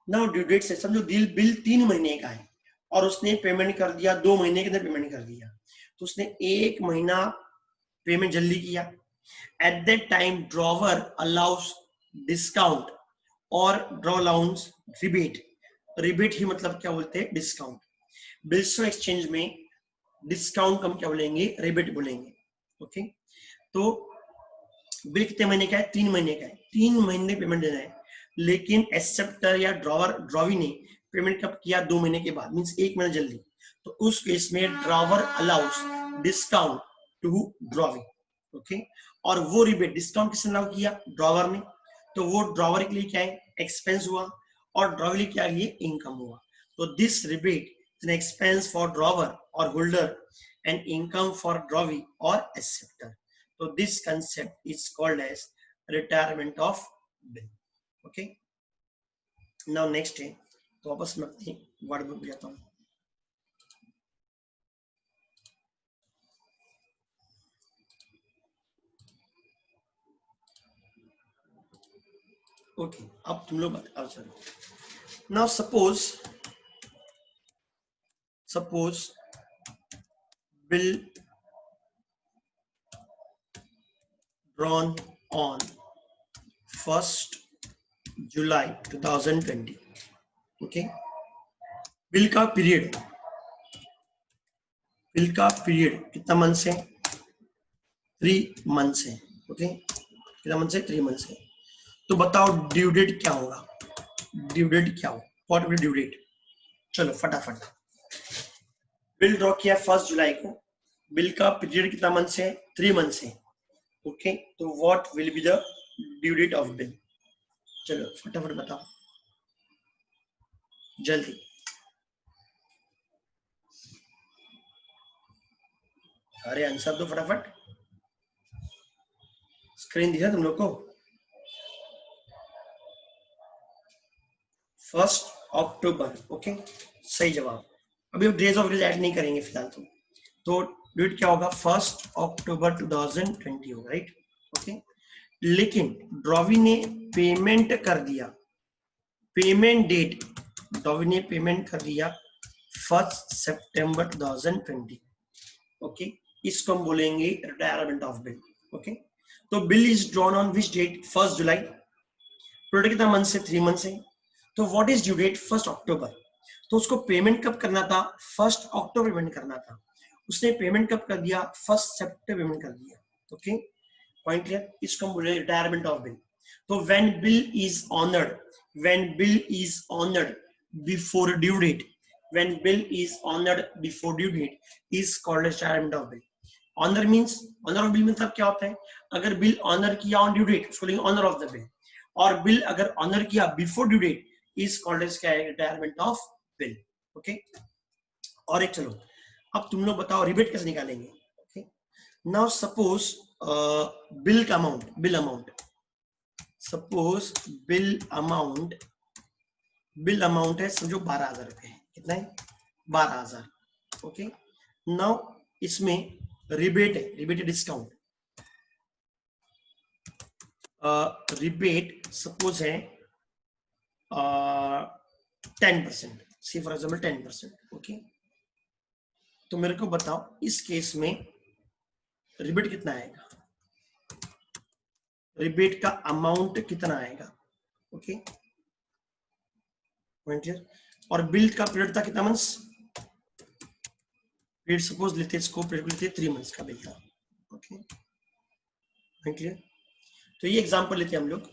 now due date से समझो बिल 3 महीने का है और उसने पेमेंट कर दिया 2 महीने के अंदर पेमेंट कर दिया, तो उसने 1 महीना पेमेंट जल्दी किया। At that time drawer allows discount और ड्रॉ अलाउंस रिबेट। रिबेट ही मतलब क्या बोलते हैं? डिस्काउंट। बिल्स ऑफ एक्सचेंज में डिस्काउंट हम क्या बोलेंगे? रिबेट बोलेंगे। ओके, तो बिल कितने महीने का है? 3 महीने का है। 3 महीने पेमेंट देना है, लेकिन एक्सेप्टर या ड्रॉवी ने पेमेंट कब किया? 2 महीने के बाद, मींस 1 महीना जल्दी। तो उस केस में drawer allows discount to drawee. Okay, और वो रिबेट डिस्काउंट किसने अलाउ किया? ड्रॉवर ने। तो वो ड्रॉवर के लिए क्या है? एक्सपेंस हुआ, और ड्रॉवर के लिए क्या है? इनकम हुआ। तो this rebate is an expense for drawer और holder and income for drawee और acceptor. So this concept is called as retirement of bill. Okay. Now next है, तो वापस मैं अपनी वर्ड बुक जाता हूँ। ओके, अब तुम लोग बताओ। चलो, now suppose bill drawn on 1 July 2020। Okay, bill का पीरियड कितना मंथ है? 3 मंथ्स है। ओके, कितना मंथ है? 3 मंथ्स है। तो बताओ ड्यू डेट क्या होगा? ड्यू डेट क्या होगा? What will due date? चलो फटाफट, बिल ड्रॉ किया 1 जुलाई को, बिल का पीरियड कितना मंथ है? 3 मंथ्स है। ओके, तो what will be the due date of bill? चलो फटाफट बताओ जल्दी। अरे आंसर दो फटाफट, स्क्रीन दिखा तुम लोग को? 1 अक्टूबर। ओके, सही जवाब। अभी हम डेज ऑफ रिलीज ऐड नहीं करेंगे फिलहाल। तो डेट क्या होगा? 1 अक्टूबर 2020 होगा, राइट? ओके, लेकिन ड्रॉवी ने पेमेंट कर दिया, पेमेंट डेट ड्रॉवी ने पेमेंट कर दिया 1 सितंबर 2020। ओके, इसको हम बोलेंगे रिटायरमेंट ऑफ बिल। ओके, तो bill is drawn on which date? 1 जुलाई। प्रोडक्ट कितना मंथ से? 3 मंथ से। तो व्हाट इज ड्यू डेट? 1 अक्टूबर। तो उसको पेमेंट कब करना था? 1 अक्टूबर पेमेंट करना था। उसने पेमेंट कब कर दिया? 1 सितंबर पेमेंट कर दिया। Okay, point clear? इसको हम बोलेंगे रिटायरमेंट ऑफ बिल। तो when bill is honoured, when bill is honoured before due date, when bill is honoured before due date is called retirement of bill. Honour means, honour of bill मतलब क्या होता है? अगर bill honour किया on due date उसको लेंगे honour of the bill, और bill अगर ऑनर किया before due date is called as क्या है? Retirement of bill. ओके, और एक चलो अब तुम लोग बताओ रिबेट कैसे निकालेंगे? ओके, नाउ सपोज बिल का amount, bill amount, suppose bill amount है समझो 12,000 रुपए है। कितना है? 12,000। ओके, नाउ इसमें रिबेट है, रिबेट डिस्काउंट, रिबेट सपोज है 10%, सी फॉर एग्जाम्पल 10%। ओके, तो मेरे को बताओ इस केस में रिबेट कितना आएगा? रिबेट का अमाउंट कितना आएगा? ओके, और बिल का पीरियड था कितना मंथ्स? पीरियड सपोज लेते इसको, पीरियड लेते 3 मंथ्स का बिल था। Okay, clear? तो ये एग्जांपल लेते हैं हम लोग।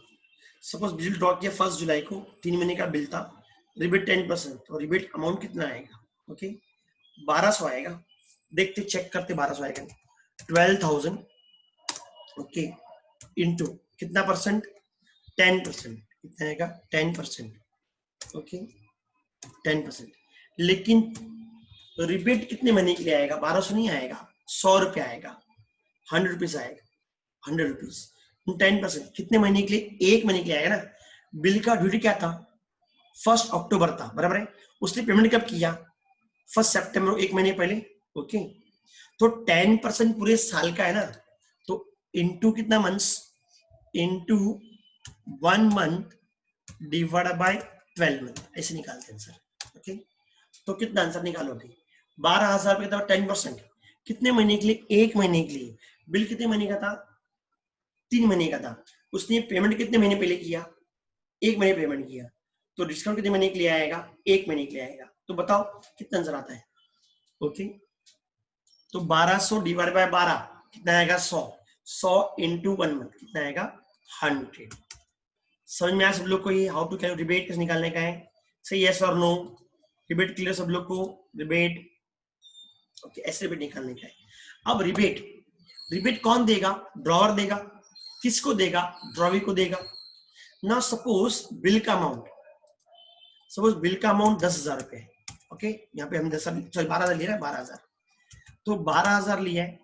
सपोज बिल ड्रॉ किया 1 जुलाई को, 3 महीने का बिल था, रिबेट 10%, तो रिबेट अमाउंट कितना आएगा? ओके, 1200 आएगा। देखते चेक करते 1200 आएगा। 12,000 ओके इंटू कितना परसेंट? 10%। कितना आएगा? 10%। ओके, 10%। लेकिन रिबेट कितने महीने के लिए आएगा? 1200 नहीं आएगा, 100 रुपये आएगा, 100 रुपीज आएगा, 100 रुपीज 10%। कितने महीने के लिए? 1 महीने के लिए आएगा ना। बिल का ड्यूटी क्या था? 1 अक्टूबर था, बराबर है। उसने पेमेंट कब किया? 1 सितंबर, 1 महीने पहले। ओके, तो 10% पूरे साल का है ना, तो इंटू कितना months? Into 1 month divide by 12 month, ऐसे निकालते हैं सर। ओके, तो कितना आंसर निकालोगे? 12,000 रुपये का 10%, कितने महीने के लिए? 1 महीने के लिए। बिल कितने महीने का था? 3 महीने का था। उसने पेमेंट कितने महीने पहले किया? 1 महीने पेमेंट किया, तो डिस्काउंट कितने महीने के लिए आएगा? 1 महीने के लिए आएगा। तो बताओ कितना आंसर आता है? ओके, तो 1200 डिवाइड बाय 12 कितना आएगा? 100। 100 इंटू 1 मंथ कितना आएगा? 100। समझ में आया सब लोग को ये हाउ टू कैलकुलेट रिबेट कैसे निकालने का है? सही, यस और नो? रिबेट क्लियर सब लोग को? रिबेट ओके, ऐसे रिबेट निकालने का है। अब रिबेट, रिबेट कौन देगा? ड्रॉवर देगा। किसको देगा? ड्रॉवी को देगा ना। सपोज बिल का अमाउंट, सपोज बिल का अमाउंट 10,000 रुपए है। ओके, यहाँ पे हम 12,000 लिया है, 12,000, तो 12,000 लिया है,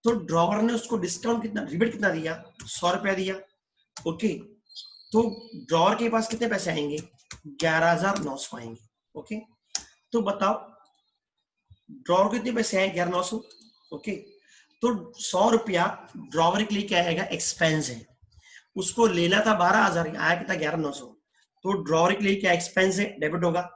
तो ड्रॉवर ने उसको डिस्काउंट कितना, रिबेट कितना दिया? 100 रुपया दिया। ओके, तो ड्रॉवर के पास कितने पैसे आएंगे? 11,900 आएंगे। ओके, तो बताओ ड्रॉवर कितने पैसे आए? 11,900। ओके, तो 100 रुपया ड्रॉवर के लिए क्या आएगा? एक्सपेंस है। उसको लेना था 12,000, आया कितना? 11,900। तो ड्रॉवर के लिए क्या एक्सपेंस है? डेबिट होगा।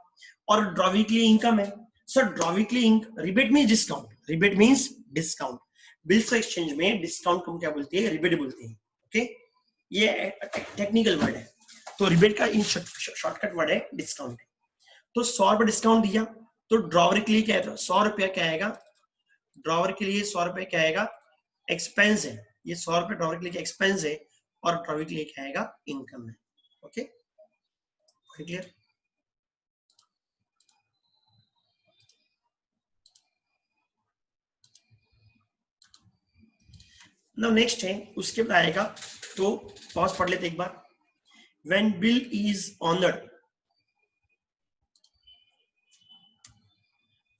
और ड्रॉवी के लिए इनकम है। सर ड्रॉवी के लिए rebate means discount, rebate means discount. Bills exchange में डिस्काउंट को क्या बोलते हैं? रिबेट बोलते हैं। ओके, ये टेक्निकल वर्ड है। तो रिबेट का इन शॉर्टकट वर्ड है डिस्काउंट। तो 100 रुपए डिस्काउंट दिया, तो ड्रॉवर के लिए क्या है, 100 रुपया क्या आएगा, ड्रॉवर के लिए 100 रुपए क्या आएगा, एक्सपेंस है। ये 100 रुपए ड्रॉवर के लिए एक्सपेंस है और ड्रॉवर के लिए क्या आएगा, इनकम है। Okay, clear. नाउ नेक्स्ट है, उसके बाद आएगा, तो पॉज पढ़ लेते एक बार। When bill is honoured,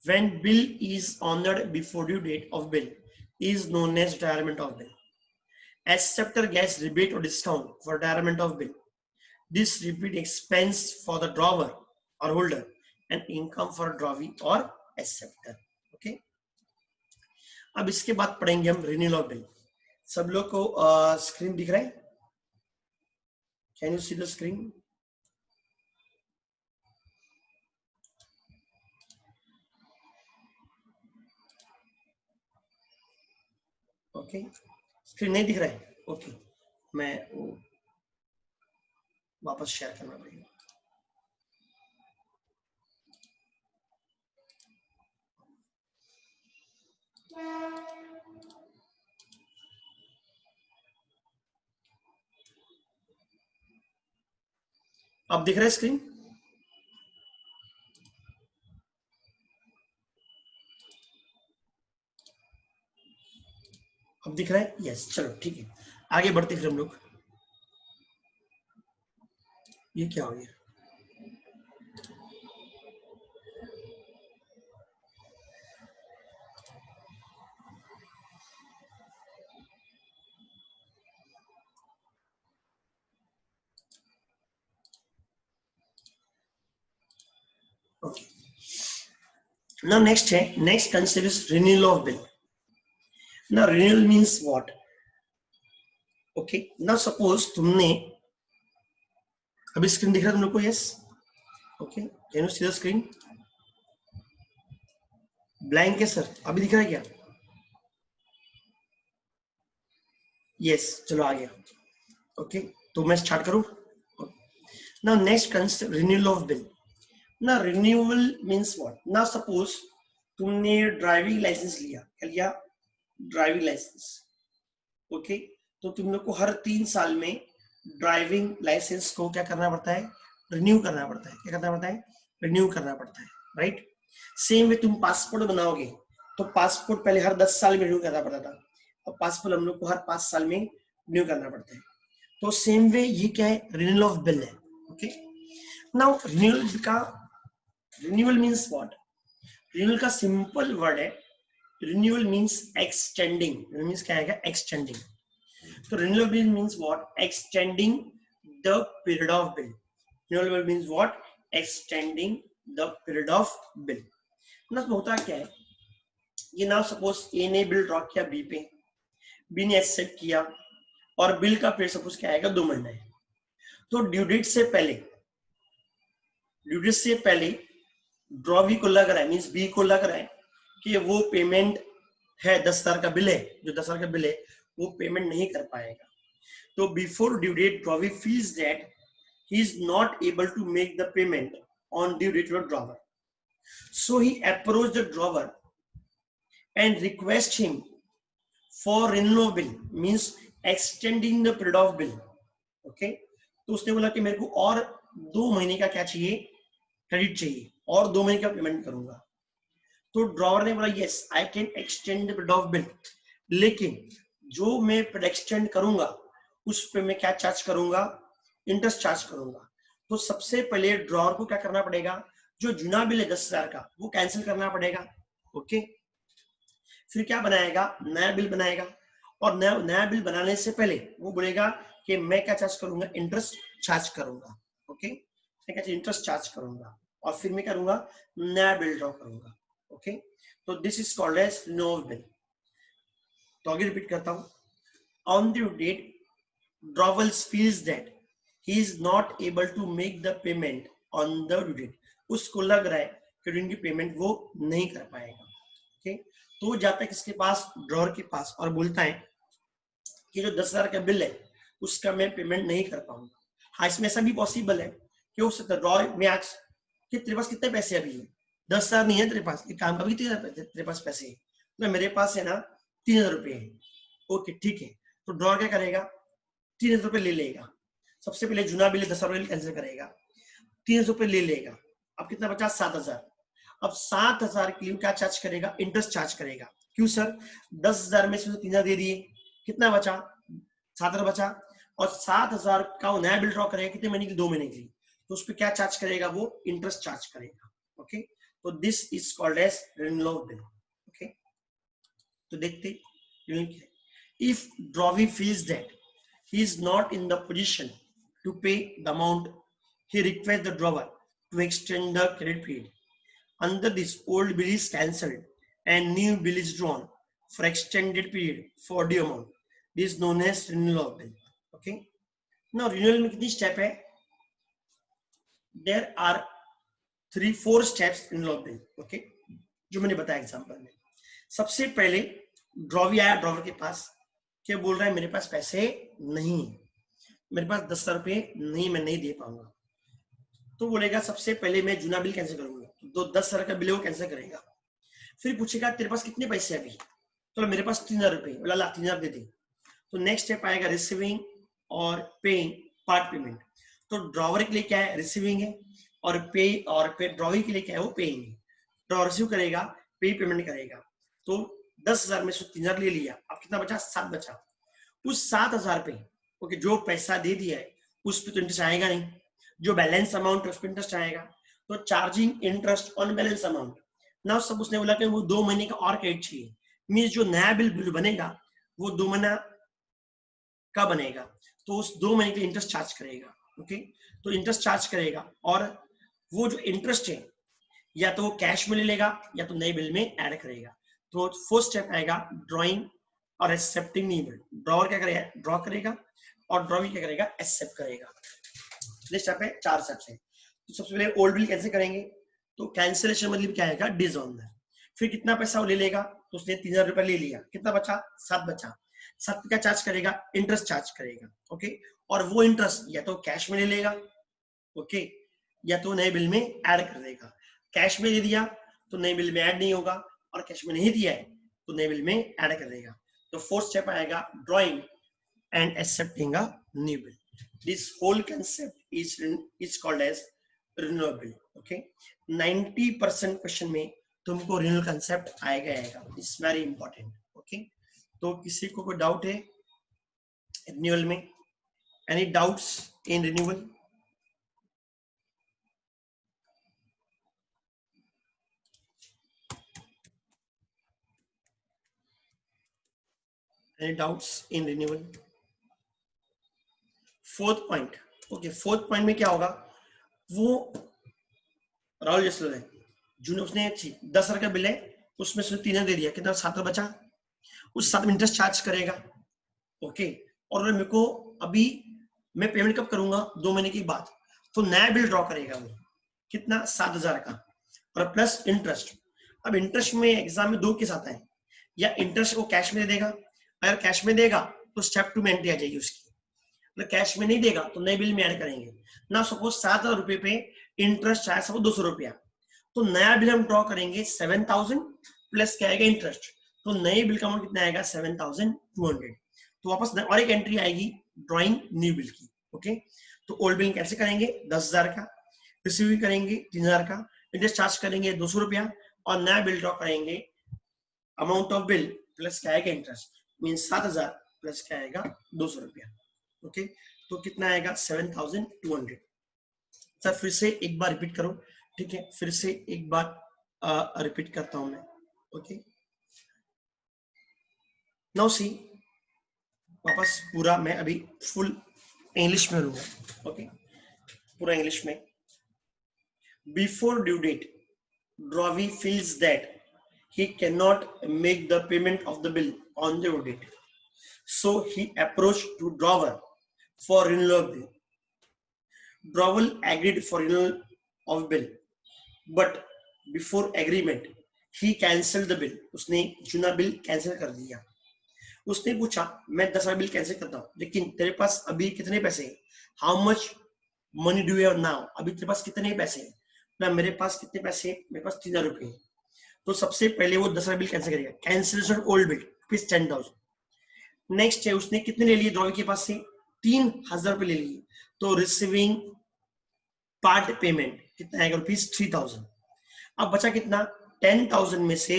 when bill is honored before due date of bill is known as retirement of bill. Acceptor gets rebate or discount for retirement of bill. This rebate expense for the drawer or holder and income for drawee or acceptor. Okay. अब इसके बाद पढ़ेंगे हम renewal of bill. सब लोग को screen दिख रहा है? Can you see the screen? Okay, screen नहीं दिख रहा है? ओके, मैं वापस शेयर करना पड़ेगा। अब दिख रहा है स्क्रीन? अब दिख रहा है? यस, चलो ठीक है, आगे बढ़ते फिर हम लोग। ये क्या हो गया? Okay. Now next है, next concept is renewal of bill. Now renewal means what? Okay. Now suppose तुमने, अभी स्क्रीन दिख रहा है तुम लोग को? Yes, okay, can you see the screen? Blank है सर, अभी दिख रहा है क्या? यस, चलो आ गया। ओके, तो मैं स्टार्ट करूं? Now next concept, renewal of bill. Now renewal means what? Now suppose तुमने ड्राइविंग लाइसेंस लिया, क्या लिया? Driving licence. ओके, तो तुम लोग को हर 3 साल में ड्राइविंग लाइसेंस को क्या करना पड़ता है? रिन्यू करना पड़ता है। क्या करना पड़ता है? रिन्यू करना पड़ता है, राइट। सेम वे तुम पासपोर्ट बनाओगे तो पासपोर्ट पहले हर 10 साल में रिन्यू करना पड़ता था, और पासपोर्ट हम लोग को हर 5 साल में रिन्यू करना पड़ता है। तो सेम वे ये क्या है? रिन्यूअल ऑफ बिल है। Okay, now renewal means what? Renewal का सिंपल वर्ड है, renewal means extending. Renewal means क्या आएगा? एक्सटेंडिंग। तो renewal bill means what? Extending the period of bill. Renewal bill means what? Extending the period of bill. ना होता क्या है, ये ना सपोज ए ने बिल ड्रॉ किया बी पे, बी ने एक्सेप्ट किया, और बिल का पीरियड सपोज क्या आएगा? 2 महीने है। तो ड्यू डेट से पहले ड्रॉ बी को लग रहा है, मीन्स बी को लग रहा है कि वो पेमेंट है 10,000 का बिल है, जो 10,000 का बिल है वो पेमेंट नहीं कर पाएगा। तो before due date drawee feels that he is not able to make the payment on due date of drawer, so he approach the drawer and request him for renewal bill, means extending the period of bill. Okay, तो उसने बोला कि मेरे को और 2 महीने का क्या चाहिए? क्रेडिट चाहिए, और 2 महीने का पेमेंट करूंगा। तो ड्रॉवर ने बोला yes I can extend the period of bill, लेकिन जो मैं एक्सटेंड करूंगा उस पे मैं क्या चार्ज करूंगा? इंटरेस्ट चार्ज करूंगा। तो सबसे पहले ड्रॉवर को क्या करना पड़ेगा? जो जुना बिल है 10,000 का वो कैंसिल करना पड़ेगा। ओके, फिर क्या बनाएगा? नया बिल बनाएगा, और नया बिल बनाने से पहले वो बोलेगा कि मैं क्या चार्ज करूंगा? इंटरेस्ट चार्ज करूंगा। ओके, मैं क्या इंटरेस्ट चार्ज करूंगा, और फिर मैं करूंगा नया बिल ड्रॉ करूंगा। ओके, तो this is called as renewal bill. तो आगे रिपीट करता हूं, on due date drawals feels that he is not able to make the payment on the due date, उसको लग रहा है कि उनकी पेमेंट वो नहीं कर पाएगा। ओके, तो जाता है किसके पास? ड्रॉवर के पास, और बोलता है कि जो 10,000 का बिल है उसका मैं पेमेंट नहीं कर पाऊंगा। हाँ, इसमें ऐसा भी पॉसिबल है कि हो सकता है ड्रॉ में आज कि तेरे पास कितने पैसे अभी है, 10,000 नहीं है तेरे पास, एक काम का भी तेरे पास पैसे है, तो मेरे पास है ना 3,000 रुपये है। ओके ठीक है, तो ड्रॉ क्या करेगा, 3,000 रुपये ले लेगा। सबसे पहले जुना बिल 10,000 रुपये कैंसिल करेगा, 3,000 रुपये ले लेगा। अब कितना बचा, 7,000। अब 7,000 के लिए क्या चार्ज करेगा, इंटरेस्ट चार्ज करेगा। क्यों सर, 10,000 में से 3,000 दे दिए, कितना बचा, 7,000 बचा। और 7,000 का वो नया बिल ड्रॉ करेगा, कितने महीने के लिए, 2 महीने के लिए, तो उस पर क्या चार्ज करेगा, वो इंटरेस्ट चार्ज करेगा। ओके, तो this is called as renewal bill. Okay, तो देखते if drawee feels that he is not in the position to pay the amount, he requests the drawer to extend the credit period. Under this, old bill is cancelled and new bill is drawn for extended period for due amount. This is known as renewal of bill. Okay. Now renewal में कितनी step है? There are 3-4 steps in renewal of bill. Okay. जो मैंने बताया example में। सबसे पहले drawee आया ड्रॉवर के पास, क्या बोल रहा है, मेरे पास पैसे नहीं है, मेरे पास 10,000 रुपये नहीं, मैं नहीं दे पाऊंगा। तो बोलेगा सबसे पहले मैं जुना बिल कैंसिल करूंगा, तो 10,000 का बिल वो कैंसिल करेगा। फिर पूछेगा तेरे पास कितने पैसे अभी, तो मेरे पास 3,000 रुपये, बोला ला 3,000 दे दे। तो नेक्स्ट स्टेप आएगा रिसीविंग और पेइंग पार्ट पेमेंट। तो ड्रॉवर के लिए क्या है, रिसीविंग है, और पे ड्रॉविंग के लिए क्या है, वो पेइंग है। ड्रॉवर रिसीव करेगा, पे पेमेंट करेगा। तो 10,000 में से 3,000 ले लिया, अब कितना बचा, 7 बचा। उस 7,000 पे ओके जो पैसा दे दिया है उस पर तो इंटरेस्ट आएगा नहीं, जो बैलेंस अमाउंट है उस पर इंटरेस्ट आएगा। तो charging interest on balance amount. ना सब उसने बोला कि वो 2 महीने का और क्रेडिट चाहिए, मीन्स जो नया बिल बनेगा वो 2 महीना का बनेगा, तो उस 2 महीने के इंटरेस्ट चार्ज करेगा। ओके, तो इंटरेस्ट चार्ज करेगा, और वो जो इंटरेस्ट है या तो वो कैश में ले लेगा या तो नए बिल में ऐड करेगा। तो फर्स्ट स्टेप आएगा ड्रॉइंग और एक्सेप्टिंग न्यू बिल। ड्रॉवर क्या करेगा, ड्रॉ करेगा, और ड्रॉविंग क्या करेगा, एक्सेप्ट करेगा। नेक्स्ट स्टेप है 4 स्टेप है। तो सबसे पहले ओल्ड बिल कैंसिल करेंगे, तो कैंसिलेशन मतलब क्या आएगा, डिसऑनर। फिर कितना पैसा वो ले लेगा, तो उसने 3,000 रुपये ले लिया, कितना बचा, 7 बचा। 7 क्या चार्ज करेगा, इंटरेस्ट चार्ज करेगा। ओके, और वो इंटरेस्ट या तो कैश में ले लेगा, ओके, या तो नए बिल में ऐड कर देगा। कैश में दे दिया तो नए बिल में ऐड नहीं होगा, और कैश में नहीं दिया है तो नए बिल में ऐड कर देगा। तो फोर्थ स्टेप आएगा drawing and accepting a new bill. This whole concept is called as renewal bill. Okay, 90% question में तुमको रिन्यूअल कंसेप्ट आएगा, इट्स वेरी इंपॉर्टेंट। ओके, तो किसी को कोई डाउट है रिन्यूअल में, any doubts in renewal? Any doubts in renewal? Fourth point, okay, fourth point में क्या होगा, वो राहुल जसलर है, जून उसने 10,000 का बिल है, उसमें से 3,000 दे दिया, कितना 7 बचा, उस 7 में इंटरेस्ट चार्ज करेगा। ओके, और मेरे को अभी मैं पेमेंट कब करूंगा, 2 महीने के बाद, तो नया बिल ड्रॉ करेगा वो, कितना 7,000 का, और प्लस इंटरेस्ट। अब इंटरेस्ट में एग्जाम में 2 केस आता है, या इंटरेस्ट को कैश में दे देगा, अगर कैश में देगा तो स्टेप 2 में एंट्री आ जाएगी उसकी, अगर कैश में नहीं देगा तो नए बिल में ऐड करेंगे ना। सपोज 7,000 रुपए पे इंटरेस्ट चाहे सपोज 200 रुपया, तो नया बिल हम ड्रॉ करेंगे 7,000 प्लस क्या आएगा, इंटरेस्ट, तो नए बिल का अमाउंट कितना आएगा, 7,200। तो वापस और एक एंट्री आएगी ड्रॉइंग न्यू बिल की। ओके, तो ओल्ड बिल कैसे करेंगे, 10,000 का, रिसीव करेंगे 3,000 का, इंटरेस्ट चार्ज करेंगे 200 रुपया, और नया बिल ड्रॉ करेंगे अमाउंट ऑफ बिल प्लस क्या आएगा, इंटरेस्ट, मीन 7,000 प्लस क्या आएगा, 200 रुपया। ओके, तो कितना आएगा, 7,200। सर फिर से एक बार रिपीट करो, ठीक है, फिर से एक बार रिपीट करता हूं मैं। ओके, नाउ सी, वापस पूरा मैं अभी फुल इंग्लिश में लूंगा। ओके, पूरा इंग्लिश में। Before due date, drawee feels that he cannot make the payment of the bill on the due date, so he approached to drawer for renewal of bill. Drawer agreed for renewal of bill, but before agreement he cancelled the bill. उसने चुना bill cancel कर दिया। उसने पूछा मैं 10 bill cancel करता हूँ, लेकिन तेरे पास अभी कितने पैसे हैं, how much money do you have now, अभी तेरे पास कितने पैसे हैं ना, मेरे पास कितने पैसे, मेरे पास 3000 रुपए हैं। तो सबसे पहले वो 10 बिल कैंसिल करेगा, cancellation old bill rupees 10,000। Next है उसने कितने ले लिए ड्रॉवी के पास से, 3000 रुपए ले लिए, तो रिसीविंग पार्ट पेमेंट कितना आएगा, रुपीज 3000। अब बचा कितना, 10,000 में से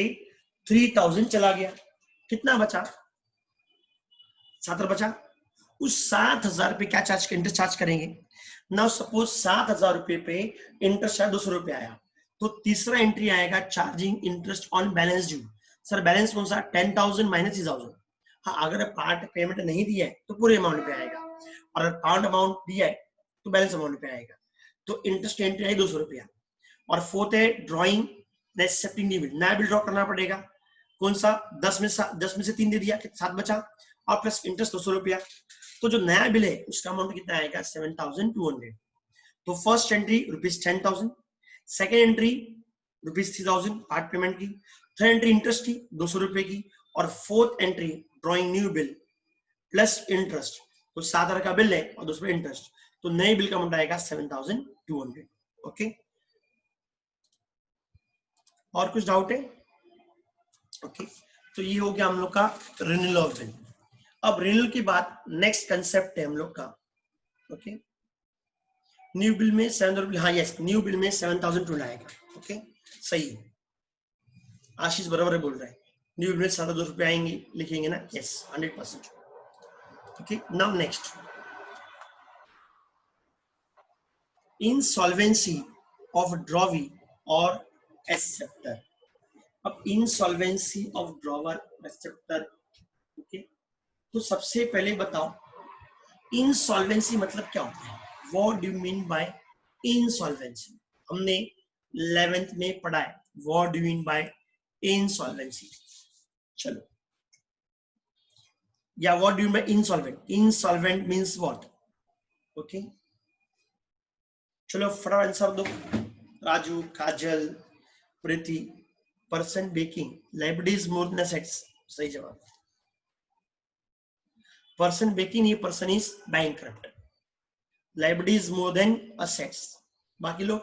3000 चला गया, कितना बचा, 7 बचा। उस 7,000 पे क्या चार्ज, इंटरेस्ट चार्ज करेंगे। नाउ सपोज 7,000 रुपए पे इंटरेस्ट शायद 200 रुपए आया, तो तीसरा एंट्री आएगा charging interest on balance due. Sir balance कौन सा, 10,000 माइनस 3,000। हाँ, अगर पार्ट पेमेंट नहीं दिया है तो पूरे अमाउंट पे आएगा, और अगर पार्ट अमाउंट दिया है तो बैलेंस अमाउंट पे आएगा। तो इंटरेस्ट एंट्री आई 200 रुपया। और फोर्थ है ड्रॉइंग एक्सेप्टिंग न्यू बिल, नया बिल ड्रॉ करना पड़ेगा। कौन सा, 10 में से 3 दे दिया, 7 बचा, और प्लस इंटरेस्ट 200 रुपया। तो जो नया बिल है उसका अमाउंट कितना आएगा, 7,200। तो first entry rupees 10,000, second entry rupees 3,000 part payment की, थर्ड एंट्री इंटरेस्ट की 200 रुपए की, और fourth entry drawing new bill plus interest. तो 7,000 का बिल है और 200 इंटरेस्ट, तो नए बिल का अमाउंट आएगा 7,200। ओके, और कुछ डाउट है? ओके, तो ये हो गया हम लोग का रिन्यूअल ऑफ बिल। अब रिन्यूअल के बाद नेक्स्ट कंसेप्ट है हम लोग का, ओके, न्यू बिल में 7,000, हाँ यस, न्यू बिल में 7,200 आएगा। ओके, सही है, आशीष बराबर बोल रहा है, न्यू बिल में 7,200 रुपए आएंगे, लिखेंगे ना, yes 100%। Okay, now next, insolvency of drawee और एक्सेप्टर। अब insolvency of drawer acceptor, okay, तो सबसे पहले बताओ इंसॉल्वेंसी मतलब क्या होता है, what do you mean by insolvency. हमने 11th में पढ़ा है, what do you mean by insolvency. चलो, या what do you mean insolvent, insolvent means what. Okay, चलो फटाफट आंसर दो, Raju, Kajal, Preeti. Person baking liabilities more than assets, सही जवाब। पर्सन बेकिंग, ये person is bankrupt, liabilities more than assets. बाकी लोग,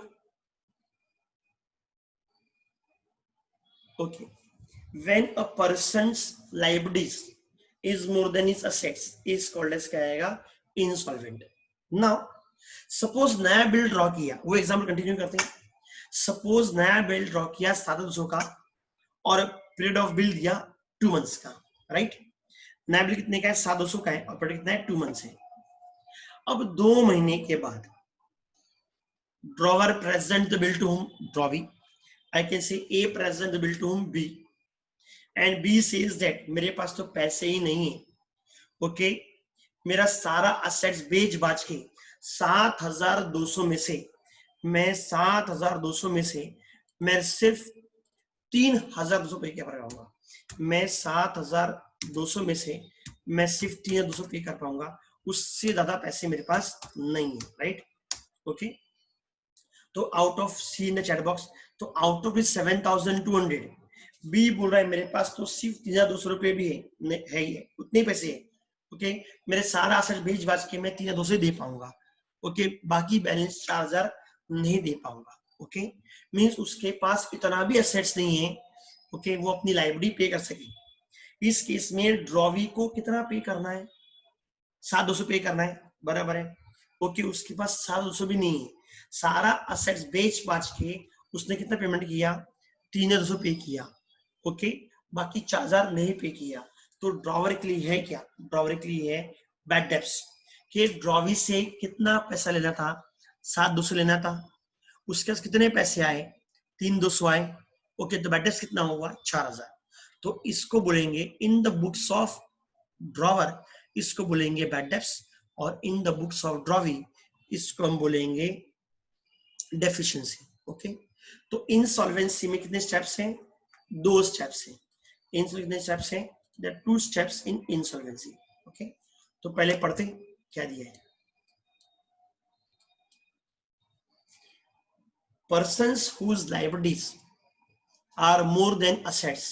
okay, when a person's liabilities is more than his assets is called as, क्या आएगा, इंसॉल्वेंट। नाउ सपोज नया बिल ड्रॉ किया, वो एग्जाम्पल कंटिन्यू करते हैं। सपोज नया बिल ड्रॉ किया 7,200 का, और पीरियड ऑफ बिल दिया 2 मंथ्स का, राइट। नया बिल कितने का है, 7,200 का है, और पीरियड कितना है, 2 मंथ्स है। अब 2 महीने के बाद drawer present the bill to whom, drawee, I can say A present the bill to whom B, and B says that मेरे पास तो पैसे ही नहीं है, ओके, मेरा सारा असेट्स बेच बाच के 7,200 में से मैं 7,200 में से मैं सिर्फ 3,200 पे कर पाऊंगा, मैं 7,200 में से मैं सिर्फ 3,200 पे कर पाऊंगा, उससे ज्यादा पैसे मेरे पास नहीं है, राइट। ओके, तो out of, C in the chat box, तो आउट ऑफ इज 7,200, बी बोल रहा है मेरे पास तो सिर्फ 3,200 रुपए भी है ही है, उतने पैसे है। ओके, मेरे सारा असर बेच बाज के मैं 3,200 दे पाऊंगा, ओके, बाकी बैलेंस 4,000 नहीं दे पाऊंगा। ओके, मींस उसके पास इतना भी एसेट्स नहीं है, ओके, वो अपनी लाइबिलिटी पे कर सके। इस केस में ड्रॉवी को कितना पे करना है, 7,200 पे करना है, बराबर है। ओके, उसके पास 7,200 भी नहीं है, सारा असेट्स बेच बाच के उसने कितना पेमेंट किया, 3,200 पे किया, ओके, बाकी 4,000 नहीं पे किया। तो ड्रॉवर के लिए है क्या, ड्रॉवर के लिए है बैड डेब्ट्स, कि ड्रॉवी से कितना पैसा लेना था, 7,200 लेना था, उसके पास कितने पैसे आए, 3,200 आए, ओके, तो बैड डेब्ट्स कितना हुआ, 4,000। तो इसको बोलेंगे इन द बुक्स ऑफ ड्रॉवर, इसको बोलेंगे बैड डेब्ट्स, और in the books of drawee इसको हम बोलेंगे डेफिशिएंसी। ओके, तो इंसॉल्वेंसी में कितने स्टेप्स हैं, 2 स्टेप्स हैं। कितने स्टेप्स हैं, there are 2 steps in insolvency. Okay, तो पहले पढ़ते क्या दिया है। Persons whose liabilities are more than assets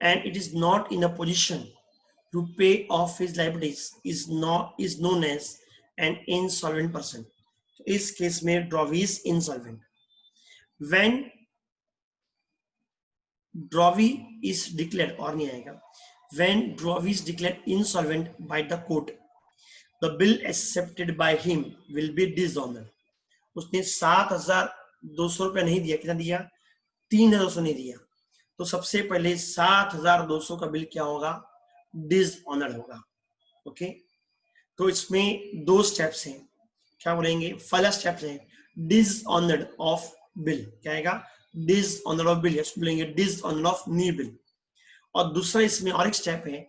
and it is not in a position to pay off his liabilities is known as an insolvent person. इस case में drawee is insolvent. When drawee is declared, और नहीं आएगा, when drawee is declared insolvent by the court, the bill accepted by him will be dishonored. उसने 7,200 रुपया नहीं दिया, कितना दिया? 3,200 नहीं दिया. तो सबसे पहले 7,200 का बिल क्या होगा? डिसऑनर्ड होगा. ओके, तो इसमें दो स्टेप्स हैं. क्या बोलेंगे? फर्स्ट स्टेप है डिसऑनर्ड ऑफ बिल. क्या आएगा? Dishonoured of bill. इसको बोलेंगे डिसऑनर्ड ऑफ न्यू बिल. और दूसरा इसमें और एक स्टेप है,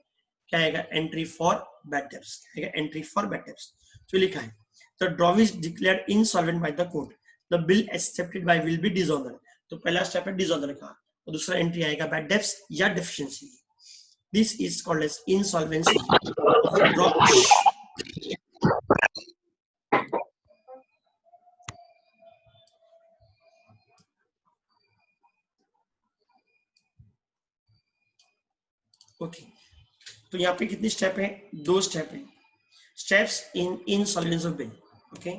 क्या आएगा? Entry for bad debts. क्या आएगा? Entry for bad debts. जो लिखा है, the drawee is declared insolvent by the court, the bill accepted by will be dishonoured. तो पहला स्टेप है डिसऑनर का, और दूसरा एंट्री आएगा बैड डेब्ट्स या deficiency. This is called as insolvency. Okay, तो यहाँ पे कितनी स्टेप है? दो स्टेप है. Steps in insolvency of bill. Okay,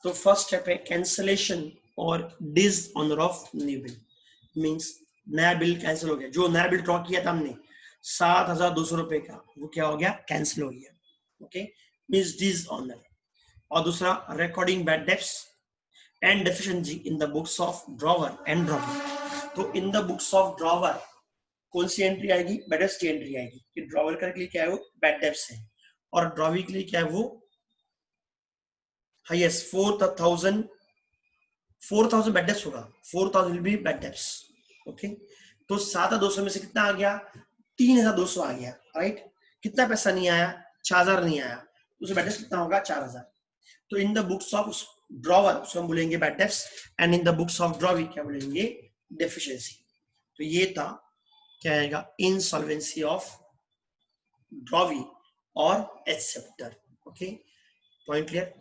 तो फर्स्ट स्टेप है कैंसलेशन और dishonour of new bill. Means नया बिल कैंसिल हो गया. जो नया बिल ड्रॉ किया था हमने 7,200 रुपए का, वो क्या हो गया? कैंसिल हो गया. Okay, means dishonour. और दूसरा recording bad debts and deficiency in the books of drawer and drawer. तो in the books of drawer कौन सी एंट्री आएगी? बैड डेब्ट्स की एंट्री आएगी. कि ड्रॉवर के लिए क्या है? वो बैड डेब्ट्स है. और ड्रॉवी के लिए क्या है? वो हाईएस्ट 4,000 बैड डेब्ट्स होगा. 4,000 will be bad debts. Okay, तो 7,200 में से कितना आ गया? 3,200 आ गया. राइट, कितना पैसा नहीं आया? 4,000 नहीं आया. तो बैड डेब्ट्स कितना होगा? 4,000. तो in the books of drawer उसको हम बोलेंगे bad debts, and in the books of drawee क्या बोलेंगे? डेफिशिएंसी. तो ये था, क्या आएगा? इंसॉल्वेंसी ऑफ ड्रॉवी और एक्सेप्टर. Okay, point clear?